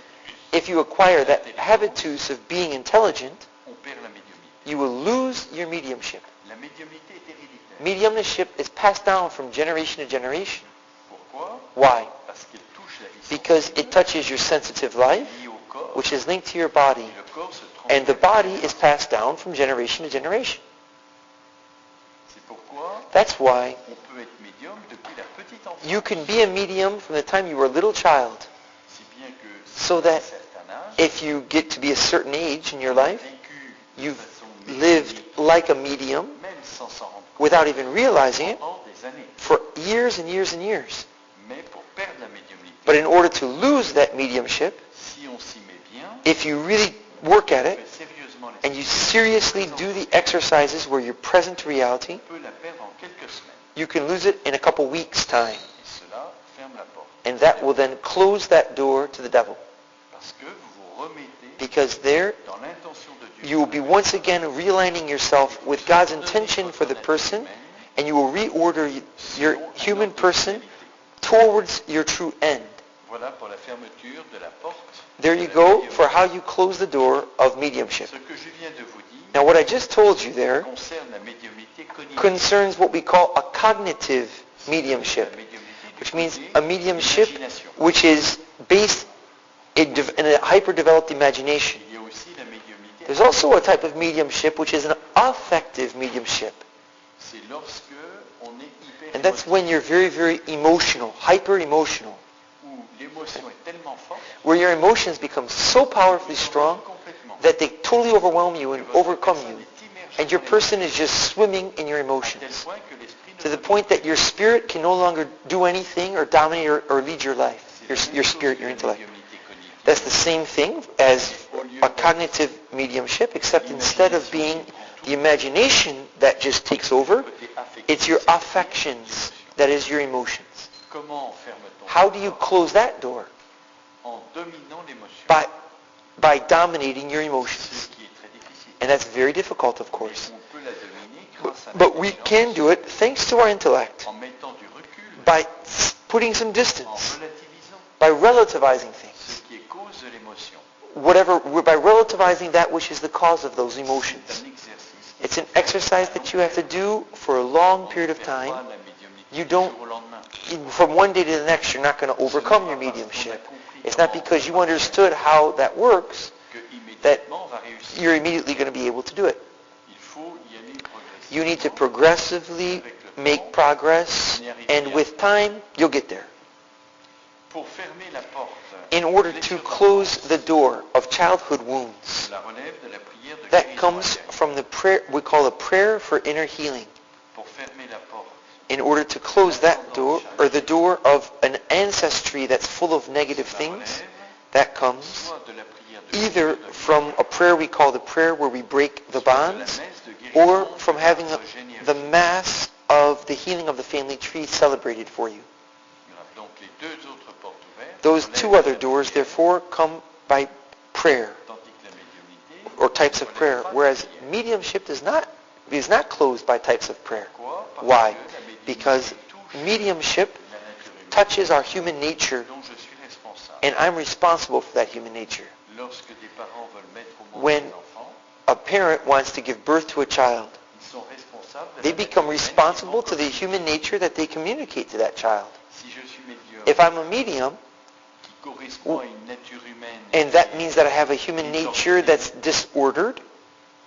If you acquire that habitus of being intelligent, on perd la médiumnité. you will lose your mediumship. La médiumnité est héréditaire. Mediumship is passed down from generation to generation. Pourquoi? Why? Parce qu'elle touche la vie Because sensible it touches your sensitive life, liée au corps, which is linked to your body, et le corps se and the transforme. body is passed down from generation to generation. C'est pourquoi That's why on peut être médium depuis la petite enfance. you can be a medium from the time you were a little child. Si bien que So à that un certain âge, If you get to be a certain age in your on a life, vécu de you've façon lived médiumnique, like a medium même sans s'en rendre compte, without even realizing it pendant des années. for years and years and years. Mais pour perdre la médiumnité, But in order to lose that mediumship, si on s'y met bien, if you really work at on it fait sérieusement les and you seriously do the exercises where you're present to reality, on peut la perdre en quelques semaines. you can lose it in a couple weeks' time. Et cela ferme la porte. And that will then close that door to the devil. Parce que vous vous remettez because there dans l'intention de Dieu, you will be once again realigning yourself with God's intention for the person, and you will reorder your human person towards your true end. voilà pour la fermeture de la porte. There you go for how you close the door of mediumship. Ce que je viens de vous dire Now what I just told you there concerne la médiumnité cognitive. concerns what we call a cognitive mediumship, La médiumnité which means du côté a mediumship d'imagination. which is based in a hyper-developed imagination. Il y a aussi la médiumnité. There's also a type of mediumship which is an affective mediumship. C'est lorsque on est hyper And that's when you're very, very emotional, hyper-emotional, où l'émotion est tellement forte where your emotions become so powerfully strong complètement. that they totally overwhelm you and Que votre overcome personne you. est immergée And your dans person is just swimming in your à tel emotions, point que l'esprit ne to the peut point that your spirit can no longer do anything or dominate or lead your life, C'est la your même spirit, chose your que la intellect. médiumnité cognitive. That's the same thing as a cognitive mediumship, except instead of being the imagination that just takes over, Côté affectif, it's your affections, that is your emotions. Comment ferme-t-on How do you close that door? en dominant l'émotion? By dominating your Ce emotions. qui est très difficile. And that's very difficult, of Mais course. on peut la dominer grâce à But we l'intelligence, can do it thanks to our intellect, en mettant du recul, by putting some en distance, relativisant by relativizing things. ce qui est cause de l'émotion. By relativizing that which is the cause of those C'est emotions. un exercice. It's an exercise that you have to do for a long period of time. La médiumnité You du don't, jour au lendemain. from one day to the next, you're not going to overcome your mediumship. It's not because you understood how that works Que that immédiatement on va réussir. you're immediately going to be able to do it. Il faut y aller progressivement. You need to progressively make progress, and with time, you'll get there. Pour fermer la porte, In order to close the door of childhood wounds, cela relève de la prière de that guérison comes intérieure. from the prayer we call a prayer for inner healing. Pour fermer la porte, In order to close that door, or the door of an ancestry that's full of negative cela things, relève that comes soit de la prière de either guérison from a prayer we call the prayer where we break the soit de la bonds, messe de guérison or de from having l'arbre the généalogique. mass of the healing of the family tree celebrated for you. Il y aura donc les deux autres portes ouvertes. Those relèvent two de other la doors, prière, therefore, come by prayer tandis que la médiumnité or types of ne prayer, relève pas de whereas prière. mediumship is not closed by types of prayer. Pourquoi? Parce Why? que la médiumnité Because touche mediumship la nature humaine touches our human nature, dont je suis responsable. and I'm responsible for that human nature. Lorsque des parents veulent mettre au monde When des enfants, a parent wants to give birth to a child, ils sont responsables de they la become nature humaine responsible qu'ils to the vont human nature that they communicate to that child. Si je suis médium, If I'm a medium, qui correspond à une nature humaine, and that means that I have a human nature that's disordered,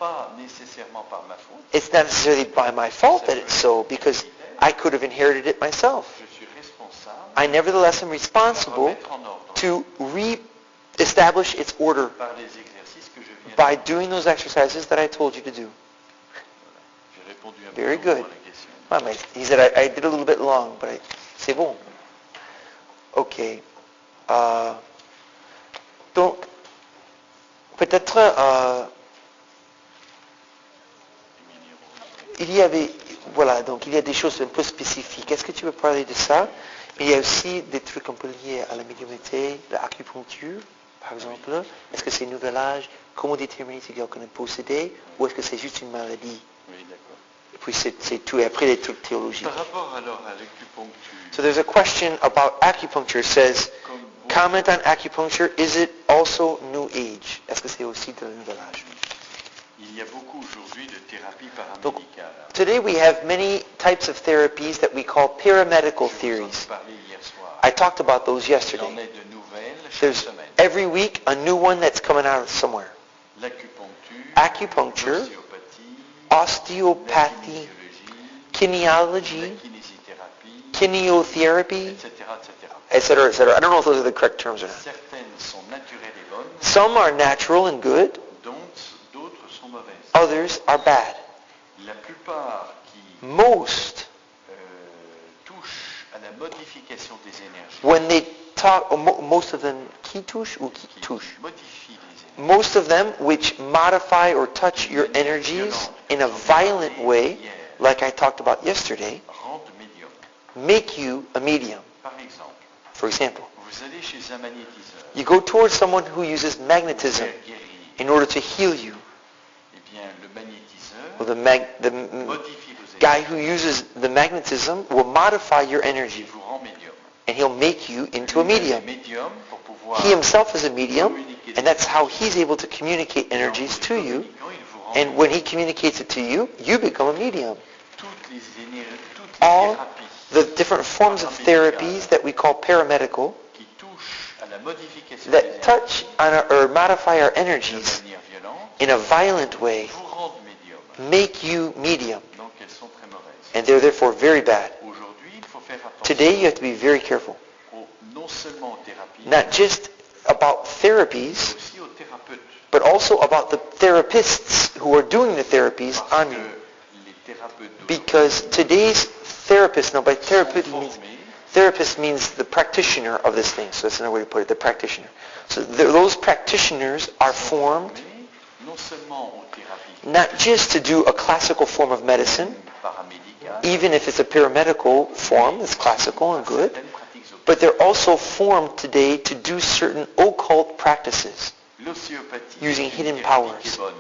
pas nécessairement par ma faute, it's not necessarily by my fault that it's so, because I could have inherited it myself. je suis responsable I nevertheless am de la responsible remettre en ordre to re-establish its order par les exercices que je viens by de faire. doing those exercises that I told you to do. J'ai répondu un Very peu longuement good. à la question. Well, he said I did a little bit long, but c'est bon. Ok. Donc, peut-être il y a des choses un peu spécifiques. Est-ce que tu veux parler de ça? Mais il y a aussi des trucs un peu liés à la médiumnité, l'acupuncture, par exemple. Est-ce que c'est nouvel âge? Comment déterminer si quelqu'un est possédé? Ou est-ce que c'est juste une maladie? Oui, d'accord. Et puis c'est tout. Et après les trucs théologiques. Par rapport alors à l'acupuncture, So there's a question about acupuncture. It says, comme comment on acupuncture, is it also New Age? Est-ce que c'est aussi de nouvel âge? il y a beaucoup aujourd'hui de thérapies Donc, paramédicales. today we have many types of therapies that we call paramedical Je vous en ai theories. parlé hier soir. I talked about those Il en yesterday. est de nouvelles chaque There's semaine. every week a new one that's coming out of somewhere. L'acupuncture, Acupuncture, l'ostéopathie, osteopathy, la kinesiology, kinésithérapie, kinesiotherapy, etc., etc. etc., etc. I don't know if those are the correct terms or not. Certaines sont naturelles et bonnes, Some are natural and good. d'autres sont mauvaises. Others are bad. La plupart qui Most, touchent à la modification des énergies, when they talk, most of them, qui touche ou qui touche? modifient les énergies, Most of them which modify or touch your energies in a violent way, like I talked about yesterday, rendent médium. make you a medium. Par exemple, For example, vous allez chez un magnétiseur, you go towards someone who uses magnetism faire guérir, in order to heal you. Eh bien, le magnétiseur Well, the modifie vos guy énergies who uses the magnetism will modify your et energy, vous rend médium. and he'll make you into a Lui-même medium. est médium pour pouvoir He himself is a medium, communiquer and that's how he's able to communicate Et en energies vous to les you. communiquant, il vous rend And médium. when he communicates it to you, you become a medium. Toutes les All thérapies the different forms of therapies that we call paramedical qui touchent à la modification des that touch énergies on or modify our de energies manière violente in a violent way vous rendent médium. make you medium, Donc elles sont très mauvaises. and they're therefore very bad. Aujourd'hui, il faut faire attention Today you have to be very careful, non seulement aux thérapies, not just about mais therapies, aussi aux thérapeutes. but also about the therapists who are doing the therapies Parce on que you. les thérapeutes Because today's therapists, now by therapist sont means, formés therapist means the practitioner of this thing, so that's another way to put it, the practitioner. So those practitioners are formed non seulement aux thérapies not just to do a classical form of medicine, paramédicales, even if it's a paramedical form, it's classical and good, certaines pratiques occultes. but they're also formed today to do certain occult practices, L'ostéopathie using est une hidden thérapie powers. qui est bonne.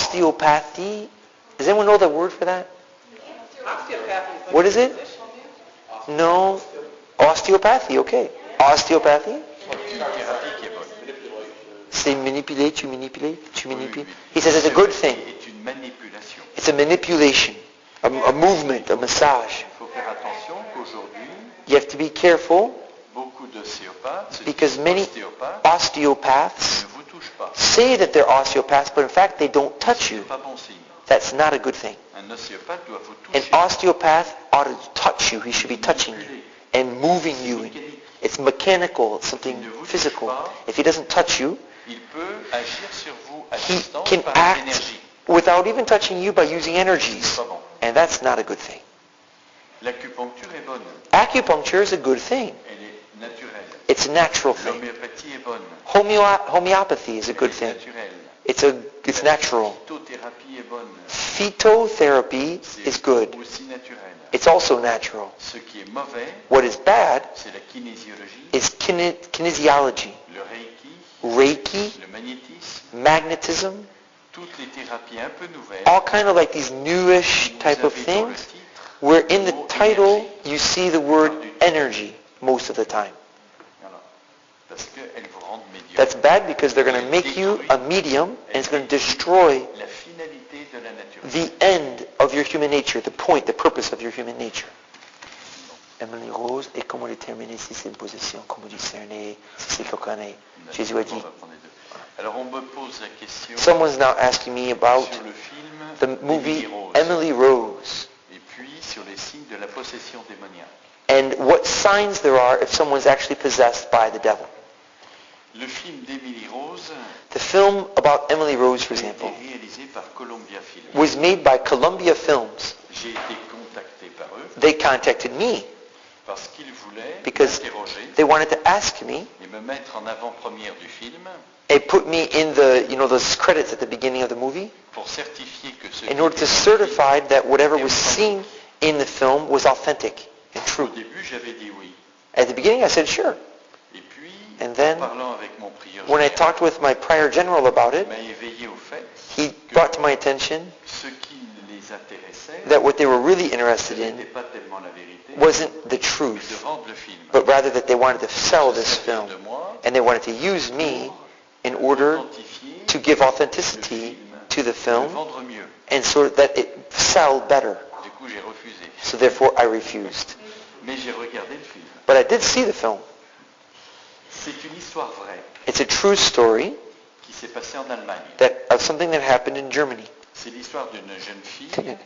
Osteopathy, does anyone know the word for that? What is it? No. Osteopathy, okay. Osteopathy? C'est une thérapie qui est bonne. C'est manipuler, tu manipules. Oui. He says it's a good thing. C'est une manipulation. It's a manipulation, a movement, a massage. Il faut faire attention qu'aujourd'hui, You have to be careful beaucoup d'ostéopathes, ceux qui because sont many ostéopathes, osteopaths ne vous touchent pas. say that they're osteopaths, but in fact they don't touch Ce n'est you. pas bon signe. That's not a good thing. Un ostéopathe doit vous An toucher. osteopath ought to touch you. He should be touching you and moving you. It's mechanical. It's something physical. If he doesn't touch you, Il peut agir sur vous à he distance can par act l'énergie. without even touching you by using Ce energies. n'est pas bon. And that's not a good thing. L'acupuncture est bonne. Acupuncture is a good thing. Elle est naturelle. It's a natural thing. L'homéopathie est bonne. Homeopathy is a good Elle est thing. naturelle. It's natural. La phytothérapie est bonne. Phytotherapy is C'est good. aussi naturel. It's also natural. Ce qui est mauvais, What is bad c'est la kinésiologie, is kinesiology, le reiki, Reiki, le magnétisme, magnetism, toutes les thérapies un peu nouvelles. all kind of like these newish Vous type of avez dans le things, titre where in le the mot title énergie. you see the word energy most of the time. Voilà. Parce qu'elles vous rendent médium. That's bad because they're going to make you a medium and it's going to destroy La finalité de la nature. the end of your human nature, the point, the purpose of your human nature. Emily Rose, et comment déterminer si c'est une possession, comment discerner si c'est coconné. Jésus a dit. On va prendre les deux. Alors on me pose la question Someone's now asking me about sur le film the movie Emily Rose, Emily Rose et puis sur les signes de la possession démoniaque. and what signs there are if someone's actually possessed by the devil. Le film d'Emily Rose The film about Emily Rose, for a été example, réalisé par Columbia Film. was made by Columbia Films. J'ai été contacté par eux They contacted me parce qu'ils voulaient because m'interroger they wanted to ask me et me mettre en avant-première du film and put me in the, those credits at the beginning of the movie pour certifier que ce in qui order était to dans le film, certify that whatever was seen in the film was authentic and au true. début j'avais dit oui. At the beginning I said sure. Et puis, And then, en parlant avec mon prieur when I général, talked with my prior general about it, il m'a éveillé au fait he que brought to my attention ce qui les intéressait that what they were really ce interested n'était in pas tellement la vérité, wasn't the mais de truth, vendre le film. but rather that they wanted to sell Se this servir film. de moi And they wanted to use me in pour order authentifier to give le authenticity film, to the le film vendre mieux. and so that it sell better. Du coup, j'ai refusé. So therefore I refused. Mais j'ai regardé le film. But I did see the film. C'est une histoire vraie It's a true story qui s'est passée en Allemagne. of something that happened in Germany. C'est l'histoire d'une jeune fille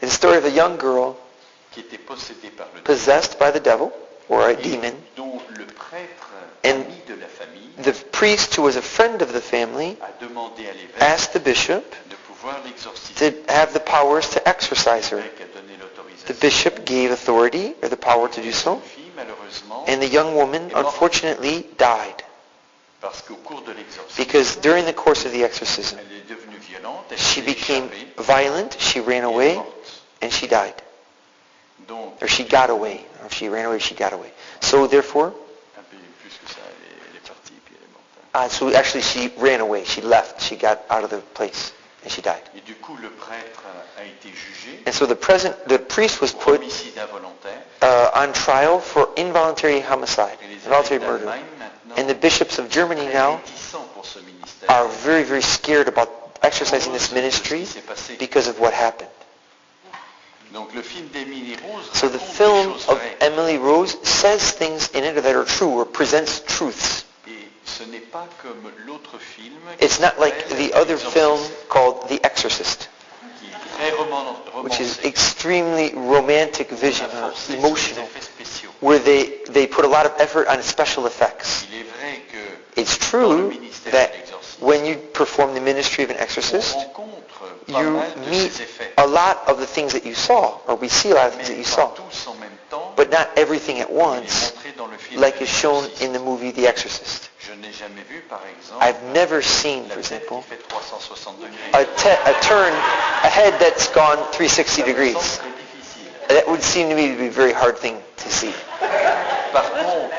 It's the story of a young girl qui était possédée par le possessed by the devil or a et demon. dont le prêtre And ami de la famille The priest who was a friend of the family a demandé à l'évêque asked the bishop de pouvoir l'exorciser. to have the powers to exorcise her. L'évêque a donné The l'autorisation. bishop gave authority or the power to do La so, jeune fille, malheureusement, and the young woman unfortunately died parce qu'au cours de l'exorcisme, because during the course of the exorcism elle est devenue violente, elle she s'est became échappée violent, she ran et est away, morte. and she died. Donc, Or she got away. Or if she ran away, she got away. So therefore, un peu plus que ça, elle est partie puis elle est morte. So actually she ran away. She left. She got out of the place and she died. Et du coup, le prêtre a été jugé And so the priest was pour put homicide involontaire. on trial for involuntary homicide, Et les involuntary évêques murder. d'Allemagne, maintenant, And the bishops of Germany très now réticents pour ce ministère. are very, very scared about exercising this ministry because of what happened. Donc le film d'Emily Rose So the raconte des film choses of vraies. Emily Rose says things in it that are true or presents truths. Et ce n'est pas comme l'autre film It's not like the other film Exorcist, called The Exorcist, qui est très which is romancé. extremely romantic vision, On a forcé sur les emotional, effets spéciaux. where they put a lot of effort on special effects. Il est vrai que It's dans le true ministère that de l'exorcisme, when you perform the ministry of an on exorcist, rencontre pas you mal de meet ces effets. a lot of the things that you saw, or we see a lot of things that Mais you pas saw, tous en même temps, but not everything at comme il est once, montré dans le film like de is shown l'Exorciste. in the movie The Exorcist. Je n'ai jamais vu, par exemple, I've never seen, la for tête example, qui fait 360 degrés. a head that's gone 360 Ça me semble degrees. très difficile. That would seem to me to be a very hard thing to see. Par contre,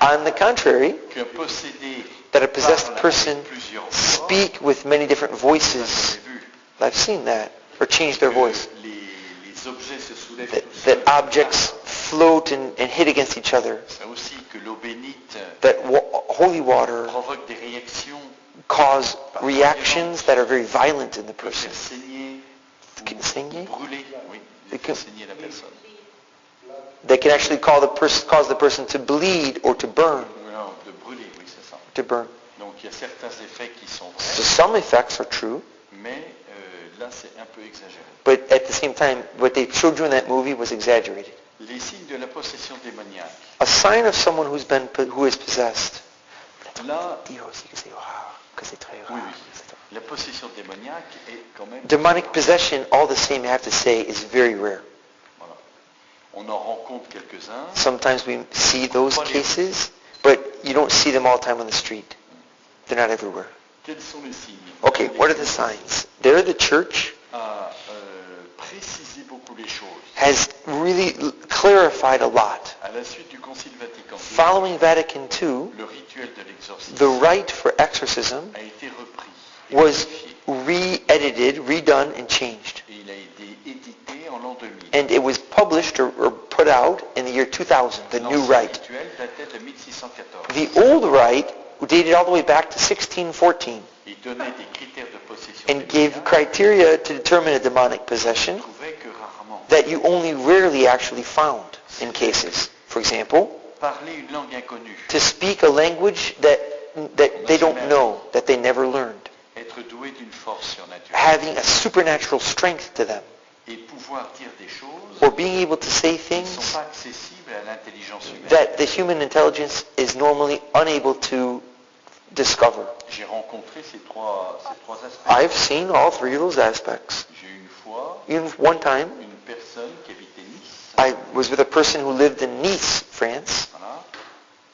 On the contrary, qu'un possédé that a possessed parle person avec plusieurs voix, speak with many different ça, voices, je l'ai vu. I've seen that, or change their Que voice. les objets se soulèvent That, tout that seuls. objects float and hit against each other. Ça aussi que l'eau bénite That holy water provoque des réactions, cause reactions that are very violent in the peut person. faire saigner, Saigner? brûler, oui, It faire can- saigner la personne. They can actually cause the person to bleed or to burn. Non, de brûler, oui, c'est ça. To burn. Donc il y a certains effets qui sont So vrais, some effects are true, mais là c'est un peu exagéré. but at the same time, what they showed you in that movie was exaggerated. Les signes de la possession démoniaque. A sign of someone who is possessed. Là, Dire aussi que c'est rare, que c'est très oui, rare. oui, la possession démoniaque est quand même... Demonic possession, all the same, I have to say, is very rare. Voilà. On en rencontre quelques-uns. Sometimes we see those cases, but you don't see them all the time on the street. They're not everywhere. Quels sont les signes? Okay, what are the signs? There, the church A précisé beaucoup les choses. has really clarified a lot. À la suite du Concile Vatican II, Following Vatican II, le rituel de l'exorcisme the rite for exorcism a été repris et was modifié. re-edited, redone, and changed. Et il a été édité en l'an 2000. And it was published or put out in the year 2000, the new L'ancien rite. rituel datait de 1614. The old rite dated all the way back to 1614 Il donnait des critères de possession and gave démoniaque. criteria to determine a demonic possession On trouvait que rarement. that you only rarely actually found in cases. For example, Parler une langue inconnue, to speak a language that they don't know, that they never learned. être doué d'une force surnaturelle Having a supernatural strength to them. et pouvoir dire des choses Or being able to say qui ne sont things pas accessibles à l'intelligence humaine. that the human intelligence is normally unable to discover. J'ai rencontré ces trois aspects. I've seen all three of those aspects. J'ai eu une fois Even one time, une personne qui habitait Nice, I was with a person who lived in Nice, France, voilà,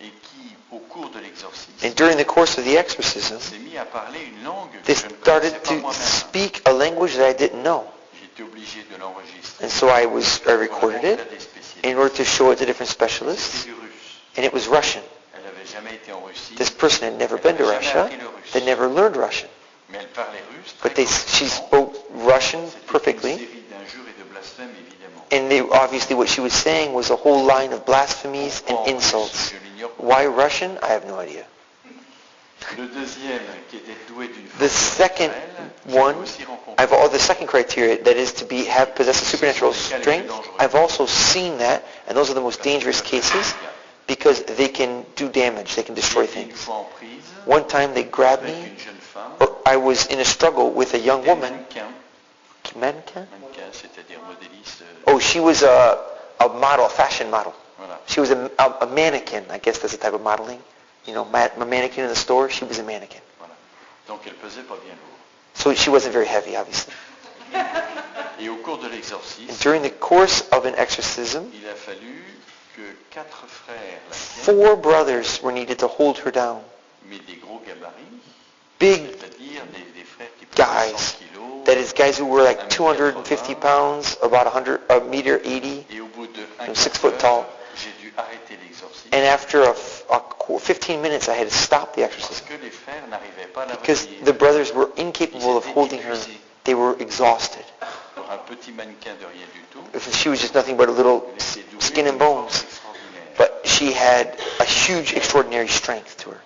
et qui, au cours de l'exorcisme, and during the course of the exorcism, s'est mis à parler une langue que they je ne connaissais started pas to moi-même. speak a language that I didn't know. J'étais obligé de l'enregistrer. And so I pour recorded le montrer it à des spécialistes. in order to show it to different C'était specialists, du russe. and it was Russian. Elle n'avait jamais été en Russie, This person had never been to Russia. They never learned Russian. mais elle parlait russe très But she correctement. spoke Russian C'était une perfectly. série d'injures et de blasphèmes, évidemment. And obviously what she was saying was a whole line of blasphemies and Pourquoi en insults. russe, je l'ignore. Why Russian? I have no idea. Le deuxième, qui était doué d'une The force second surnaturelle, one, j'ai aussi rencontré. the second criteria, that is to possess a supernatural strength, I've also seen that, and those are the most dangerous cases, because they can do damage, they can destroy J'étais une things. fois en prise One time they grabbed avec me, une jeune femme, or I was in a struggle with a young des woman. mannequins, Mannequin? c'est-à-dire modéliste, Oh, she was a model, a fashion model. voilà. She was a mannequin, I guess that's a type of modeling. You know, a mannequin in the store, she was a mannequin. Voilà. Donc elle pesait pas bien lourd. So she wasn't very heavy, obviously. Et au cours de l'exorcisme, And during the course of an exorcism, il a fallu que 4 frères la tiennent, 4 brothers were needed to hold her down. mais des gros gabarits, Big c'est-à-dire des frères qui pesaient guys. 100 kilos. That is, guys who were like 250 pounds, about a meter 80, Et au bout de 6 foot tall. j'ai dû arrêter l'exorcisme And after 15 minutes, I had to stop the parce exorcism que les frères n'arrivaient pas à la because retenir. the brothers were incapable of holding her. They were exhausted. Pour un petit mannequin de rien du tout, She was just nothing but a little elle était douée skin and d'une force bones. extraordinaire. But she had a huge, extraordinary strength to her.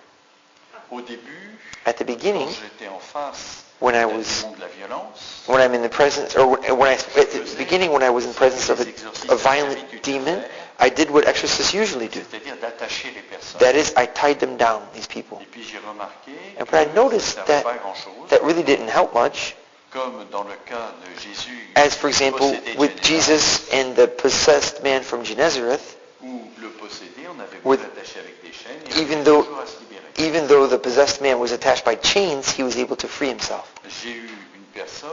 Au début, At the beginning, quand j'étais en face when I d'un was, démon de la violence, when I'm in the presence, or at the beginning when I was in the presence of a violent demon, I did what exorcists usually do. c'est-à-dire d'attacher les personnes. That is, I tied them down, these people. Et puis j'ai remarqué And que but I ça noticed ne servait that pas à grand-chose, that really didn't help much. comme dans le cas de Jésus, As, for example, possédé de with Genèse, Jesus and the possessed man from Genezareth, où le possédé, on avait beau with- l'attacher avec des chaînes, il even arrivait though- toujours à se libérer. even though the possessed man was attached by chains, he was able to free himself. J'ai eu une personne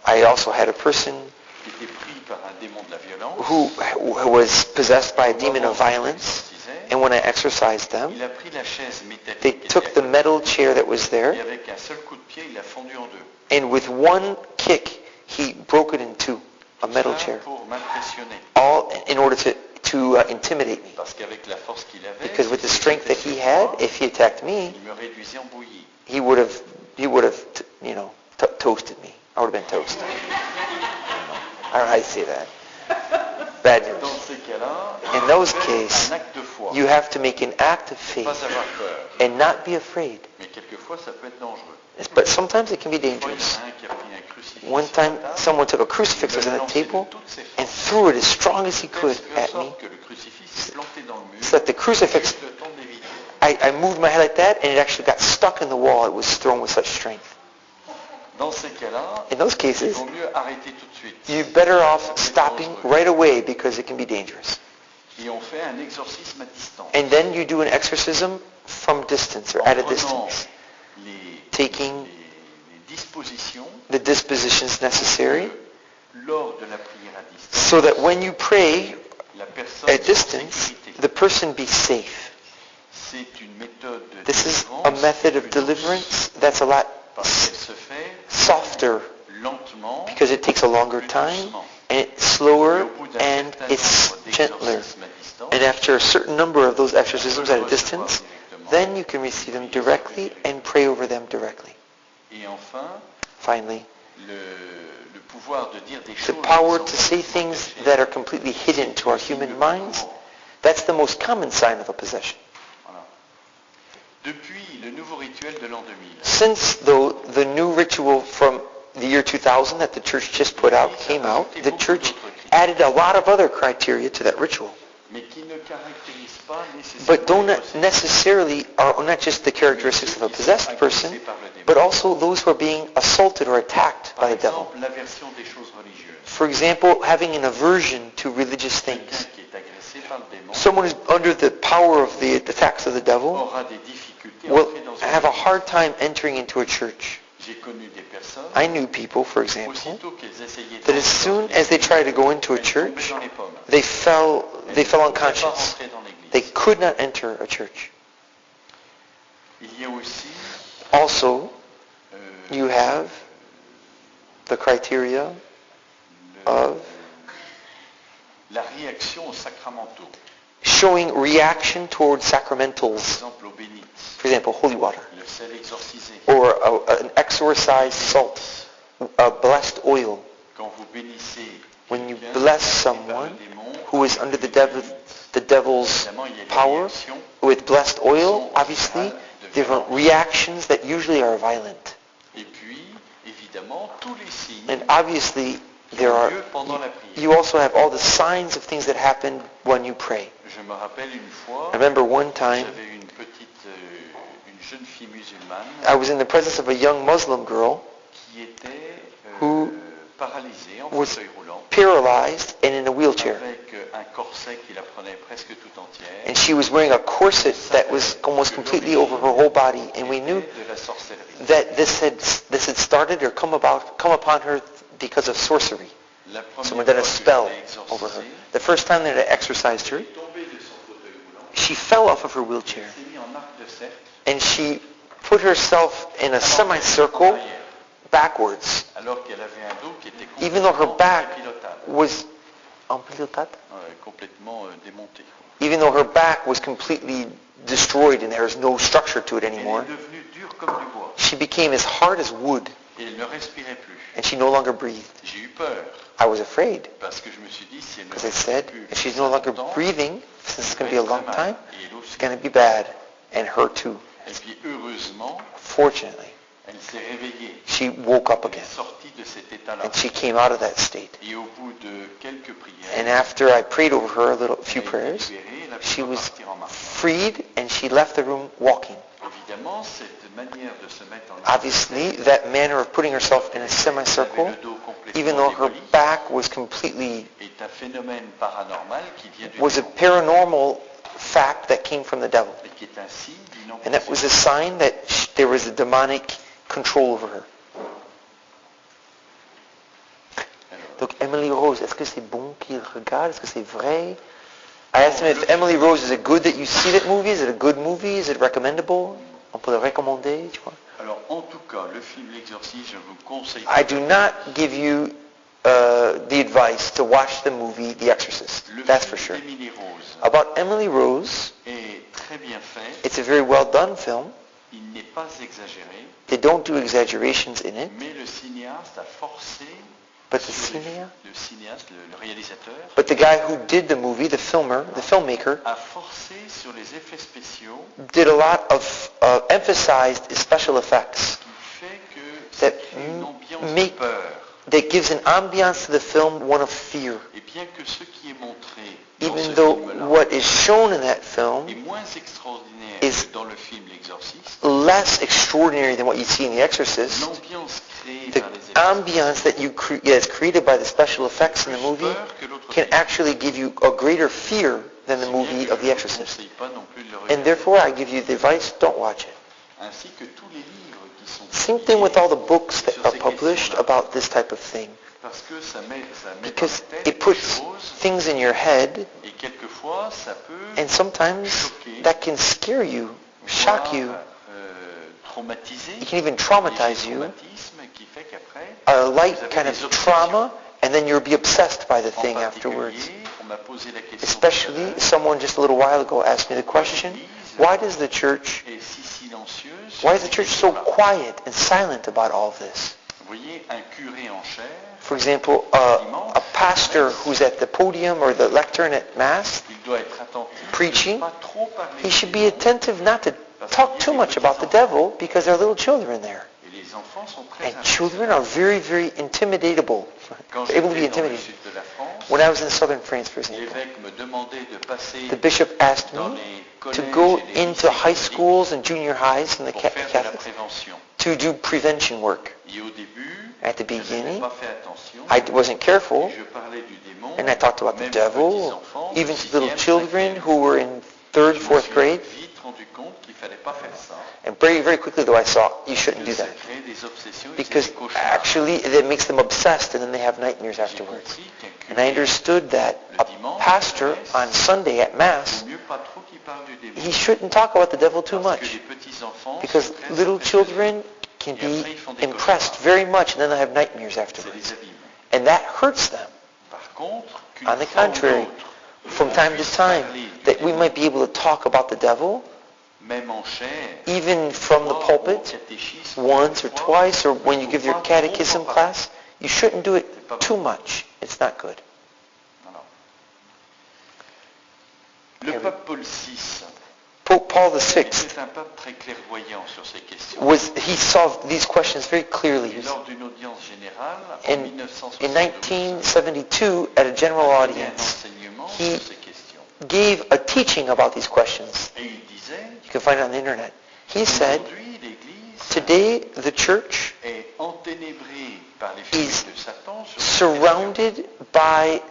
I also had a person qui était prise par un démon de la violence, who was possessed by a demon of violence, and when I exorcised them, il a pris la chaise métallique they qui took était the à côté, metal chair that was et there, avec un seul coup de pied, il l'a fendu en deux. and with one kick, he broke it in two, a metal Ça, chair, pour m'impressionner. all in order to intimidate me. Parce qu'avec la force qu'il avait, Because with the s'il strength that était he sur had, moi, if he attacked me, il me réduisait en bouillie. he would have toasted me. I would have been toast. I don't know how you say that. Bad Dans news. ces cas-là, In those faites cases, un acte de foi. you have to make an act of Ne pas faith avoir peur. and not be afraid. Mais quelquefois, ça peut être dangereux. But sometimes it can be Une fois, il y dangerous. en a un qui a pris un crucifix One sur la time, table, someone took a crucifix il that was me on l'a the lancé de table toutes ses and forces. threw it as strong as he De could telle at me, sorte que le crucifix s'est planté dans le mur. so that the crucifix, Juste le temps de l'éviter. I moved my head like that, and it actually got stuck in the wall. It was thrown with such strength. Dans ces cas-là, In those il cases, vaut mieux arrêter tout de suite. you're better off stopping right away because it can be dangerous. Et on fait un exorcisme à distance. And then you do an exorcism from distance or En at a prenant distance, taking les dispositions the dispositions necessary lors de la prière à distance, so that when you pray la personne at est en distance, sécurité. the person be safe. C'est une méthode de This is délivrance a method of plus douce, deliverance that's a lot parce qu'elle se fait softer lentement, because it takes a longer plus time doucement. and it's Et slower au bout d'un and certain it's nombre gentler. d'exorcismes à distance, And after a certain number of those on peut exorcisms le at a recevoir distance, directement. then you can receive them directly and pray over them directly. Et enfin, Finally, le pouvoir de dire des the choses power qui to sont say complètement things cachées, that are completely hidden to our c'est le human signe le plus minds, courant. that's the most common sign of a possession. Voilà. Depuis le nouveau rituel de l'an 2000, Since though the new ritual from the year 2000 that the church just put out came out, the church added a lot of other criteria to that ritual. mais qui ne caractérise pas But don't nécessairement necessarily are not just the characteristics of a possessed person, but also those who are being assaulted or attacked par by the devil. exemple l'aversion des choses religieuses. For example, having an aversion to religious Quelqu'un things. qui est agressé par le démon Someone who's under the power of the attacks of the devil aura des difficultés à will entrer dans have a une hard time entering into a church. J'ai connu des personnes, I knew people, for example, aussitôt qu'elles essayaient that as soon as they tried to go into a elles tombaient church, dans les pommes. they fell Elles ne pouvaient pas unconscious. rentrer dans They l'église. could not enter a church. Il y a aussi Also, euh, you have the criteria le- of la réaction aux sacramentaux. showing reaction towards Par sacramentals. exemple, l'eau bénite, For example, holy water, le sel exorcisé. or an exorcised salt, a blessed oil. Quand vous bénissez When you quelqu'un bless qui est par someone le démon, who is under the devil's évidemment, il y a des power, réactions with blessed oil, obviously, different reactions that usually are violent. et puis, évidemment, tous les signes And obviously, there are, lieu pendant la prière. you also have all the signs of things that happen when you pray. Je me rappelle une fois, I remember one time, j'avais une petite, une jeune fille musulmane I was in the presence of a young Muslim girl qui était who paralysée en was fauteuil roulant, paralyzed and in a wheelchair. avec un corset qui la prenait presque tout entière, And she was wearing a corset that was almost completely over her whole body. And we knew de la sorcellerie. that this had started or come upon her because of sorcery. La première Someone did a fois que spell je l'ai over her. exorcisée, The first time that I exorcised her, elle est tombée de son fauteuil roulant, she fell off of her wheelchair. elle s'est mise en arc de cercle, And she put herself in a semicircle backwards, alors qu'elle avait un dos qui était even though her complètement back impilotable. was Amputata? complètement démontée. Even though her back was completely destroyed and there was no structure to it Elle anymore, est devenue dure comme du bois. she became as hard as wood Et elle ne respirait plus. and she no longer breathed. J'ai eu peur. I was afraid Parce que je me suis dit, si elle ne because I respire said, plus, if she's no longer longtemps, breathing, since it's ça going va to be a être long très mal. time, Et elle it's aussi. going to be bad. And her too. Et puis heureusement, Fortunately, elle s'est réveillée. she woke up Elle again est sortie de cet état-là. and she came out of that state. Et au bout de quelques prières, And after I prayed over her few elle a été prayers, libérée, elle a pu she was repartir en marche. freed and she left the room walking. Évidemment, cette manière de se mettre en Obviously, that manner of putting herself in a semicircle, le dos complètement even though her démoli, back was completely, est un phénomène paranormal qui vient du was a démon, paranormal fact that came from the devil. et qui est un signe d'une And that was a oppression. sign that there was a demonic control over her. Donc Emily Rose, est-ce que c'est bon qu'il regarde? Est-ce que c'est vrai? I asked him if Emily Rose, is it good that you see that movie? Is it a good movie? Is it recommendable? On peut le recommander, tu vois? Alors, en tout cas, le film L'Exorcisme, je vous conseille. I do not give you the advice to watch the movie The Exorcist. Le That's for film sure. d'Emily Rose About Emily Rose, est très bien fait. it's a very well done film. Il n'est pas exagéré, They don't do exaggerations in it, mais le cinéaste a forcé. but the sur cineast, le cinéaste, le réalisateur, but the guy who did the movie, the filmmaker, a forcé sur les effets spéciaux, did a lot of emphasized special effects qui fait que ça that crée une ambiance de make peur. that gives an ambiance to the film, one of fear. Et bien que ce qui est montré dans Even ce though film-là what is shown in that film est moins extraordinaire is que dans le film L'Exorciste, less extraordinary than what you see in The Exorcist, l'ambiance créée the par les effets ambiance that is created by the special effects in the movie peur que l'autre can film. actually give you a greater fear than the Si bien movie que of je The ne vous Exorcist. conseille pas non plus de le And regarder. therefore I give you the advice, don't watch it. Ainsi que tous les livres qui sont Same thing with all the books that sur are ces published questions-là. about this type of thing. Parce que ça met dans Because la tête it des puts choses things in your head, et quelquefois ça peut and sometimes that can scare you, shock you. traumatiser. It can even Léger traumatize you, traumatisme qui fait qu'après, a vous light avez kind des of obsessions. trauma, and then you'll be obsessed by the En thing particulier, afterwards. on m'a posé la question Especially, tout à l'heure, someone just a little while ago asked me the question, why does the church, est si silencieuse why is sur the ces church so questions-là. quiet and silent about all this? Vous voyez, un curé en chair, For example, a pastor who's at the podium or the lectern at Mass, il doit être attentif, preaching, de ne pas trop parler he should du be démon, attentive not to talk too much about the devil because there are little children there. et les enfants sont très And children are very, very intimidatable. Quand They're able to be j'étais dans le intimidated. sud de la France, When I was in southern France, for example, l'évêque me demandait de passer the bishop asked dans me les to collèges go et les into lycées high catholiques schools and junior highs in the pour faire de la Catholics prévention. to do prevention work. Et au début, At the je n'avais beginning, pas fait attention. I wasn't careful, Et je parlais du démon, and I talked about the même aux devil, petits-enfants, de even to little 6e, children 5e. who were in third, Je me fourth suis grade, vite rendu compte qu'il ne fallait pas faire ça. and very, very quickly though I saw, you shouldn't Que do ça that. crée des obsessions et Because des cauchemars. actually it makes them obsessed and then they have nightmares J'ai afterwards. compris qu'un And I curé, understood that a pastor on Sunday at Mass, vaut mieux pas trop qu'il parle du démon. he shouldn't talk about the devil too Parce que much. les petits-enfants Because sont très little impressionnés. children can Et be après, ils font des impressed cauchemars. very much and then they'll have nightmares C'est afterwards. les abîmes. And that hurts them. Par contre, qu'une On the fois ou contrary, l'autre, from on time to puisse time, parler du that we démon, might be able to talk about the devil, même en chair, even from the fois au pulpit, catéchisme, once or fois, twice, or when you faut give your pas catechism trop en class. You shouldn't do it C'est pas too bon. much. It's not good. Voilà. Le Every- pape Paul VI Pope Paul VI était un pape très clairvoyant sur ces questions. he solved these questions very clearly. Et lors d'une audience générale, en In 1972, 1972, at a general il a donné un audience, enseignement he- sur ces questions. gave a teaching about these questions. Et il disait, You can find it on the internet. He said, aujourd'hui, l'Église today the church est enténébrée par les flux is de Satan sur ces questions. surrounded by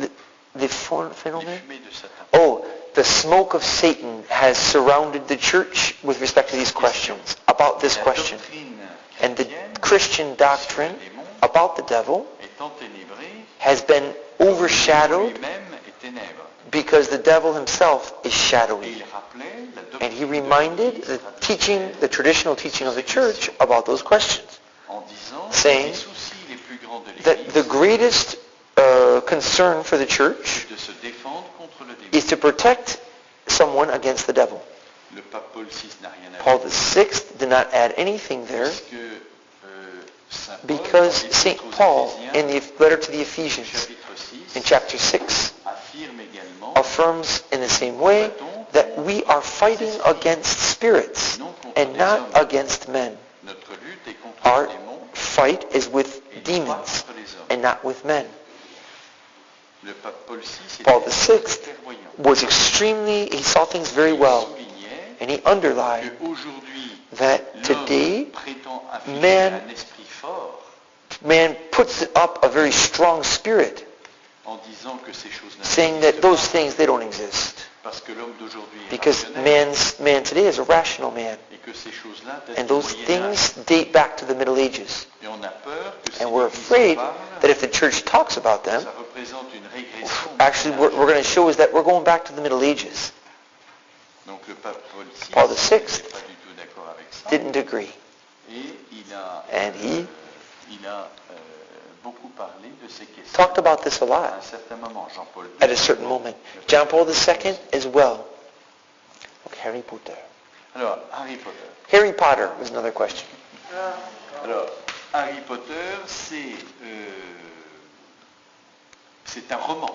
the Les phenomenon. fumées de Satan. Oh, the smoke of Satan has surrounded the church with respect to these questions, about this La question. doctrine And the chrétienne Christian doctrine sur le démon about the devil est enténébrée, has been overshadowed lui-même est ténèbre. because the devil himself is Et shadowy. il rappelait la And he doctrine de reminded l'Église the teaching, traditionnelle the traditional teaching of the church about those questions. en disant que saying les soucis les plus grands de That the l'Église greatest concern for the church de se défendre contre le démon. is to protect someone against the devil. Le pape Paul VI n'a rien à Paul dire. VI did not add anything there Parce que Saint Paul, because dans St. l'Épître aux Paul, Éphésiens, in the letter to the Ephesians, chapitre 6, in chapter 6, affirme également affirms in the same way that we are fighting against spirits and not against men. notre lutte est contre Our le démon fight is with et non pas demons contre les hommes. and not with men. Le pape Paul VI Paul était VI clairvoyant. was extremely, he saw things very Il well, soulignait and he underlined qu'aujourd'hui, that l'homme today prétend afficher man- un esprit fort man puts up a very strong spirit, en disant que ces choses saying that n'existent those pas, things, they don't exist. parce que l'homme d'aujourd'hui est Because rationnel man today is a rational man, et que ces choses-là datent and du those Moyen Âge. things date back to the Middle Ages. Et on a peur que si And we're l'Église afraid parle, that if the church talks about them, ça représente une régression. actually what we're going to show is that we're going back to the Middle Ages. Donc le pape Paul VI Paul VI n'était pas du tout d'accord avec ça. Didn't agree. Et il a, And he beaucoup parlé de ces questions. talked about this a À lot un certain moment, Jean-Paul II, at a certain moment. John Paul II as well. Okay, Harry Potter. Alors, Harry Potter. Harry Potter was another question. Alors, Harry Potter, c'est un roman.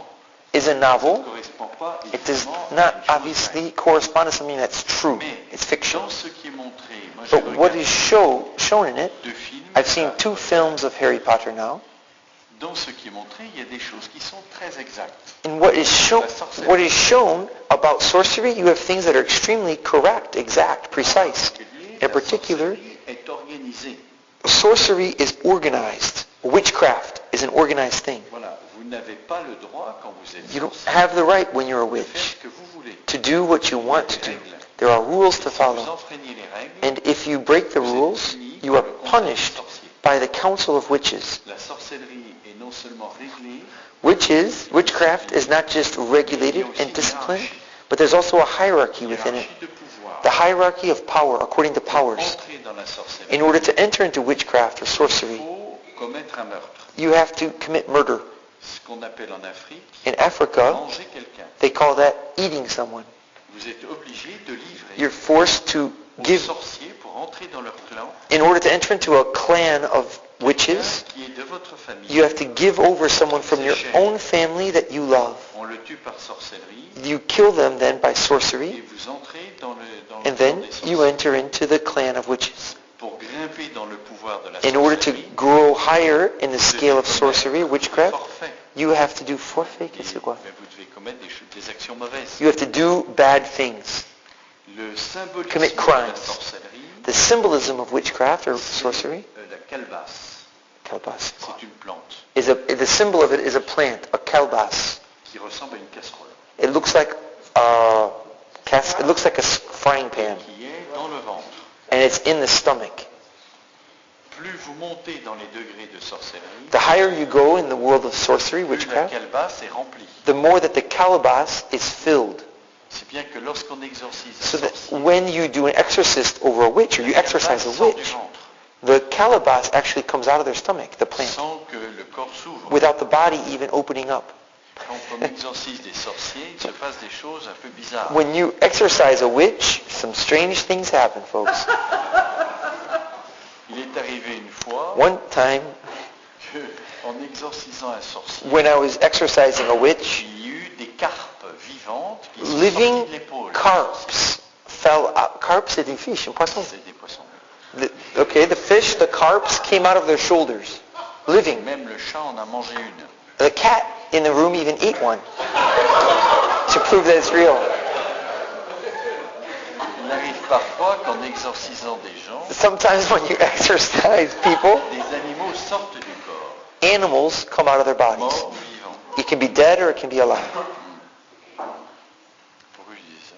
Is a Ça ne novel. correspond pas It does évidemment à not une chose obviously vraie. correspond to something that's true. Mais It's fiction. dans ce qui est montré, moi j'ai But what regardé is shown in it, deux films. I've seen 2 films of Harry Potter now. Dans ce qui est montré, il y a des choses qui sont très exactes. And what is shown about sorcery, you have things that are extremely correct, exact, precise. In particular, La sorcellerie est organisée. sorcery is organized. Witchcraft is an organized thing. Voilà, vous n'avez pas le droit quand vous êtes You don't sorcier have the right when you're a de faire witch ce que vous voulez. to do what you want to do. There are rules to Si vous follow. enfreignez les règles, And if you break the rules, you are punished by the council of witches. la sorcellerie est non seulement réglée, Witchcraft is not just regulated and disciplined, but there's also a hierarchy within it. hiérarchie de pouvoir. The hierarchy of power according to powers. Entrer dans la sorcellerie, In order to enter into witchcraft or il sorcery, faut commettre un meurtre. you have to commit murder. Ce qu'on appelle en Afrique, In Africa, manger quelqu'un. they call that eating someone. Vous êtes obligé de livrer You're forced to aux give, sorciers pour entrer dans leur clan, in order to enter into a clan of witches, qui est de votre famille. you have to give over someone from your own family that you love. On le tue par sorcellerie You kill them then by et sorcery, vous entrez dans le and clan then des you sorciers. enter into the clan of witches. Pour grimper dans le pouvoir de la In order to sorcellerie, grow higher in the vous scale of devez sorcery, commettre witchcraft, forfait. you have to do forfait, qu'est-ce que c'est quoi? Mais vous devez commettre des actions mauvaises. You have to do bad things. Le symbolisme Commit de la crimes. sorcellerie, The symbolism of witchcraft or c'est sorcery, la calabasse. kalbas, C'est une plante the symbol of it is a plant, a kalbas. qui ressemble à une casserole, It looks like it looks like a frying pan, qui est dans le ventre. and it's in the stomach. Plus vous montez dans les degrés de sorcellerie, The higher you go in the world of sorcery, plus la witchcraft, calebasse est remplie. the more that the calabash is filled. C'est bien que lorsqu'on exorcise So un that sorcier, when you do an exorcist over a witch, or you la exorcise a calebasse sort du witch, ventre, the calabash actually comes out of their stomach, the plant, sans que le corps s'ouvre. without the body even opening up. Quand on exorcise des sorciers, il se passe des choses un peu bizarres. When you exorcise a witch, some strange things happen, folks. Il est arrivé une fois One time, que, en exorcisant un sorcier, when I was exorcising a witch, il y eut des carpes vivantes qui sont living sorties de l'épaule. carps fell out. Carps, c'est des fish, un poisson. C'est des poissons. The fish, the carps came out of their shoulders, living. Même le chat en a mangé une. The cat in the room even ate one to prove that it's real. Il arrive parfois qu'en exorcisant des gens, Sometimes when you exorcise people, des animaux sortent du corps, animals come out of their bodies. morts ou vivants. It can be dead or it can be alive. Pourquoi je disais ça?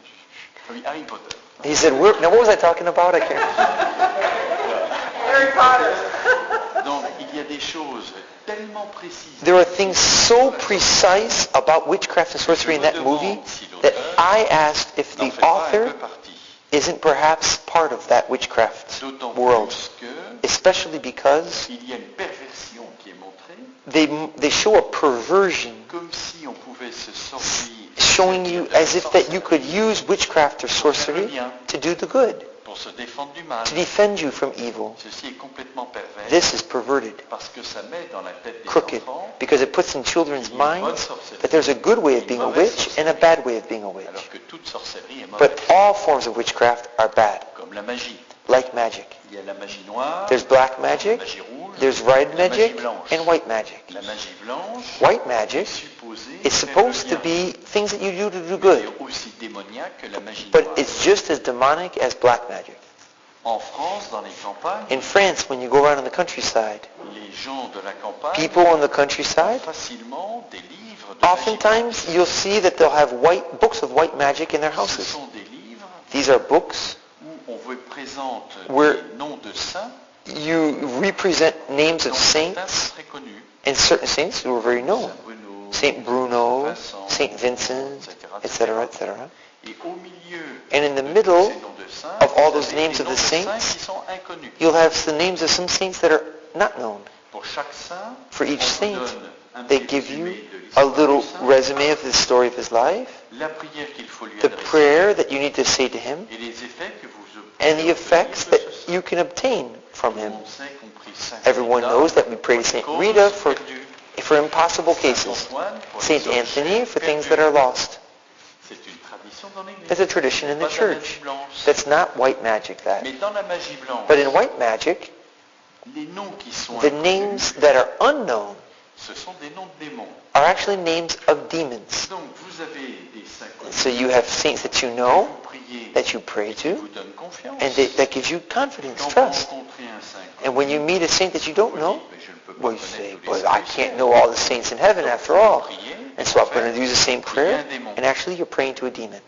Ah oui, Harry Potter. He said, now what was I talking about? I can't. Harry Potter. Donc, il y a des choses tellement précises. There are things so precise about witchcraft and sorcery in that movie that I asked if n'en the fait pas un author peu partie. isn't perhaps part of that witchcraft D'autant world, plus que especially because il y a une perversion qui est montrée they show a perversion, comme si on pouvait se sortir, showing you as if that you could use witchcraft or sorcery to do the good, pour se défendre du mal. to defend you from evil. Ceci est complètement pervers This is perverted, parce que ça met dans la tête des crooked, enfants because it puts in children's minds that there's a good way of being a witch and a bad way of being a witch. alors que toute sorcellerie est mauvaise. But all forms of witchcraft are bad, Comme la magie. like magic. Il y a la magie noire, There's black la magic, magie rouge, there's red la magie magic, blanche. and white magic. La magie blanche White magic est supposée is supposed to faire le lien. be things that you do to do Elle good, est aussi démoniaque que la magie but noire. it's just as demonic as black magic. En France, dans les campagnes, In France, when you go around in the countryside, les gens de la campagne people on the ont countryside, facilement des livres de magie oftentimes you'll see that they'll have books of white magic in their blanche. Ce houses. sont des livres These are books où on vous présente Where- des noms de saints, you represent names dont of certains saints, sont très connus. and certain saints who are very known. Saint Bruno, Saint Vincent, etc., etc. Et au milieu And in the de tous middle ces noms de saints, of all vous those avez names des of noms the de saints saints, qui sont inconnus. You'll have the names of some saints that are not known. Pour chaque saint, For each on vous saint, donne un they petit give résumé you de a l'histoire little du saint, resume of the story of his life, la prière qu'il faut lui the adresser prayer that you need to say to him, et les effets que vous and the pouvez effects obtenir that de ce saint. you can obtain from Tout le him. monde sait qu'on prie Saint Everyone Rita knows that we pray to pour Saint les causes Rita for perdues, impossible Saint cases, Antoine pour les Saint objets Anthony for things perdus. that are lost. C'est une tradition dans l'Église. That's a tradition in the Pas de la magie church. blanche. That's not white magic, that. Mais dans la magie blanche, But in white magic, les noms qui sont the inconnus, names that are unknown ce sont des noms de démons. are actually names of demons. Donc vous avez des saints connus, So you have saints that you know, vous priez, that you pray qui to, vous donnent confiance. and that gives you confidence, Quand vous trust. rencontrez un saint And when you meet a saint that you don't vous know, dites, mais je ne peux pas well, you connaître say, tous les but I saints du can't ciel. know all the saints in heaven Donc, after vous all. priez, And so en I'm going to fait, do the same vous priez prayer, un démon. and actually you're praying to a demon.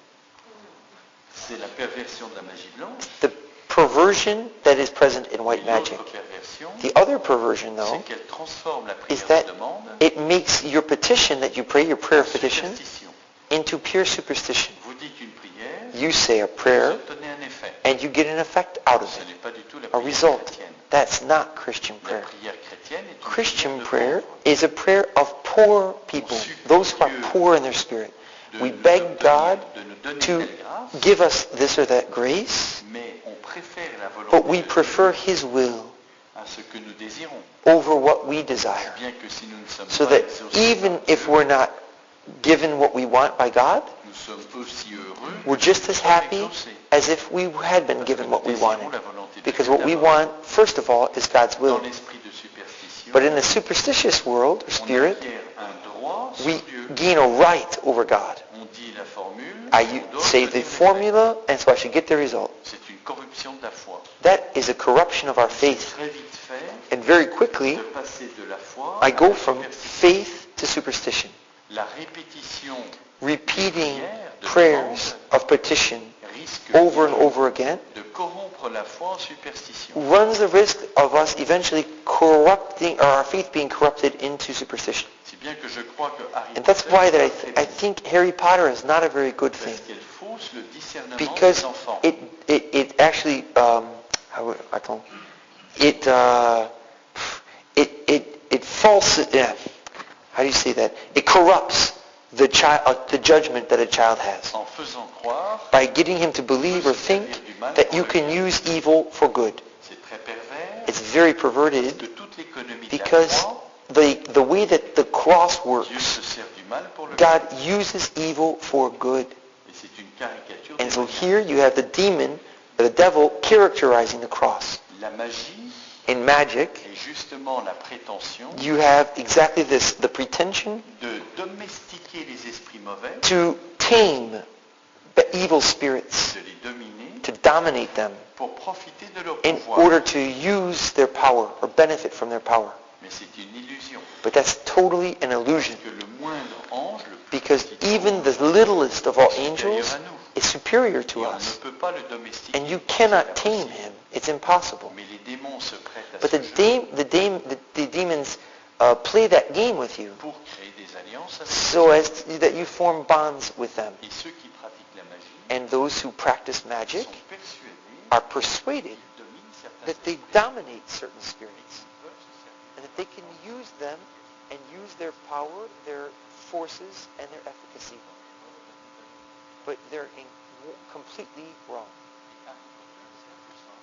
C'est la perversion de la magie blanche. The perversion that is present in white Et l'autre magic. perversion, The other perversion, c'est though, qu'elle transforme la is prière that de demande it makes your petition that you pray, your prayer en of petition, superstition. into pure superstition. Vous dites une prière, You say a vous prayer, obtenez un effet. and you get an effect out of Ce it, n'est pas du tout la a prière result. chrétienne. That's not Christian La prayer. prière chrétienne est une Christian prière de prayer pauvres. is a prayer of poor people, those who are poor in their spirit. We beg God de nous donner to telle grâce, give us this or that grace, mais on préfère la volonté but we de prefer Dieu His will à ce que nous désirons. over what we desire. Bien que si nous ne sommes So pas that exaucés even par if Dieu, we're not given what we want by God, nous sommes aussi heureux we're que just nous as sommes happy exaucés. as if we had been Parce que given nous what we désirons wanted. la volonté de Because Dieu what we d'abord. want, first of all, is God's Dans will. l'esprit de superstition, But in the superstitious world, or on spirit, acquiert un droit sur we Dieu. gain a right over God. On dit la formule, I on doit say obtenir the l'effet. formula, and so I should get the result. C'est une corruption de la foi. That is a corruption of our C'est faith. très vite fait And very quickly, de passer de la foi I à go la from superstition. faith to superstition. La répétition Repeating de prayers of petition risque over and over again de corrompre la foi en superstition. runs the risk of us eventually corrupting, or our faith being corrupted into superstition. Si bien que je crois que Harry And that's Potter why that est très I think Harry Potter is not a very good parce thing. qu'elle fausse le discernement Because des enfants. it actually, it false, how do you say that? It corrupts the child, the judgment that a child has. En faisant croire, By getting him to believe or think that you can use evil for good. c'est très pervers, It's very que perverted toute l'économie de la because foi, the way that the cross Dieu works, se sert du mal pour le God bien. uses evil for good. Et c'est une caricature And so démoniaque. here you have the demon, the devil, characterizing the cross. La magie In magic, est justement la prétention you have exactly this, the pretension de domestiquer les esprits mauvais, to tame the evil spirits, de les dominer to dominate them pour profiter de leur in pouvoir. order to use their power or benefit from their power. Mais c'est une illusion. But that's totally an illusion, Que le moindre ange, le plus because petit even ange, the littlest of all est supérieur angels à nous. is superior Et to on us. ne peut pas le domestiquer. And you C'est cannot pas tame possible. him. It's impossible. Mais les démons se prêtent à But ce jeu the demons play that game with you pour créer des alliances avec so as that you form bonds with them. Et ceux qui pratiquent la magie And those who practice magic sont persuadés are persuaded qu'ils dominent certains that they esprits, dominate certain spirits qu'ils peuvent se servir and that they can use them and use their power, their forces, and their efficacy. But they're completely wrong.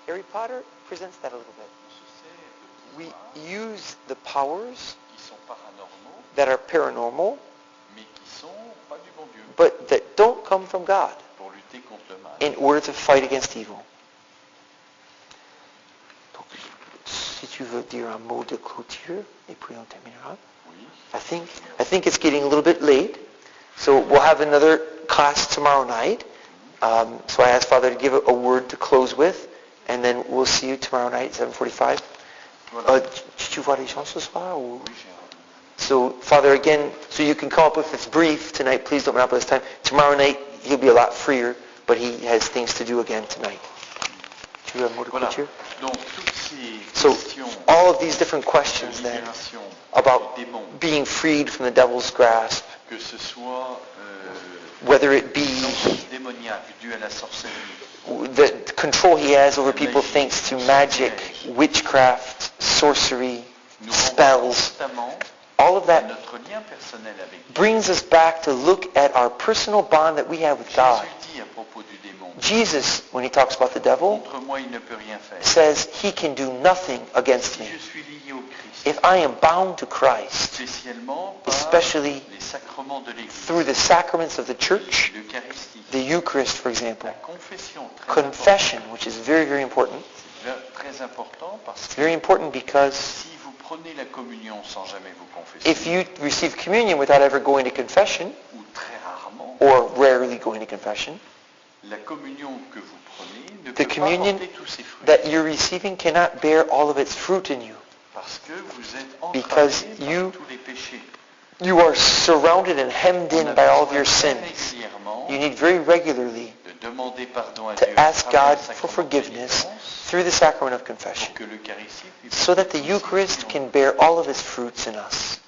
Harry Potter presents that a little bit. We use the powers that are paranormal, but that don't come from God, in order to fight against evil. Donc, si tu veux dire un mot de clôture, et puis on terminera. I think it's getting a little bit late, so we'll have another class tomorrow night. So I asked Father to give a word to close with, and then we'll see you tomorrow night, 7:45. Tu vois les gens ce soir? Ou? So, Father, again, so you can come up with, it's brief tonight, please don't monopolize time. Tomorrow night, he'll be a lot freer, but he has things to do again tonight. Tu veux un mot de clôture? So, all of these different questions then, about being freed from the devil's grasp, whether it be the control he has over people thanks to magic, witchcraft, sorcery, spells, all of that brings us back to look at our personal bond that we have with God. Jesus, when he talks about the devil, says he can do nothing against me. If I am bound to Christ, especially through the sacraments of the church, the Eucharist, for example, confession, which is very, very important. It's very important because if you receive communion without ever going to confession, or rarely going to confession, the communion that you're receiving cannot bear all of its fruit in you. Because you are surrounded and hemmed in by all of your sins. You need very regularly to ask God for forgiveness through the sacrament of confession, so that the Eucharist can bear all of its fruits in us.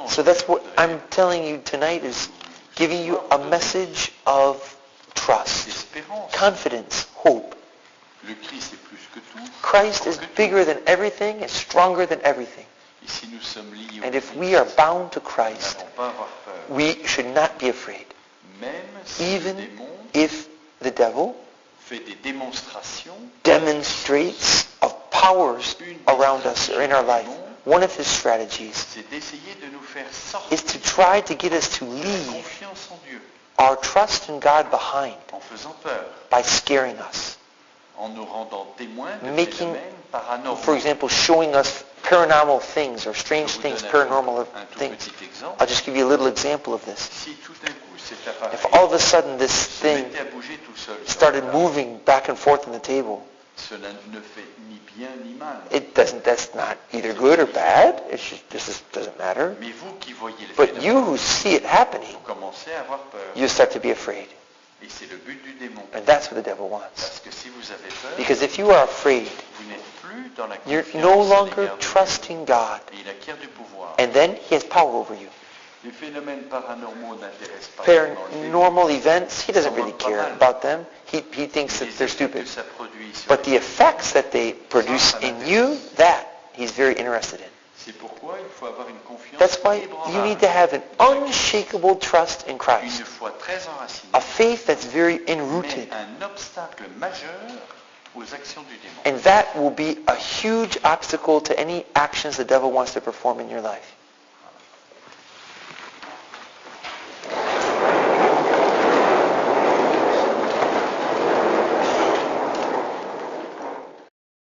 So that's what I'm telling you tonight, is giving you a message of trust, confidence, hope. Christ is bigger than everything, is stronger than everything. And if we are bound to Christ, we should not be afraid. Even if the devil demonstrates of powers around us or in our life, one of his strategies is to try to get us to leave our trust in God behind by scaring us. Making, for example, showing us paranormal things or strange things, paranormal things. I'll just give you a little example of this. If all of a sudden this thing started moving back and forth on the table, that's not either good or bad. It just doesn't matter. But you who see it happening, you start to be afraid. And that's what the devil wants. Because if you are afraid, you're no longer trusting God. And then he has power over you. Paranormal events, he doesn't really care about them. He thinks that they're stupid. But the effects that they produce in you, that he's very interested in. That's why you need to have an unshakable trust in Christ. A faith that's very enrooted. And that will be a huge obstacle to any actions the devil wants to perform in your life.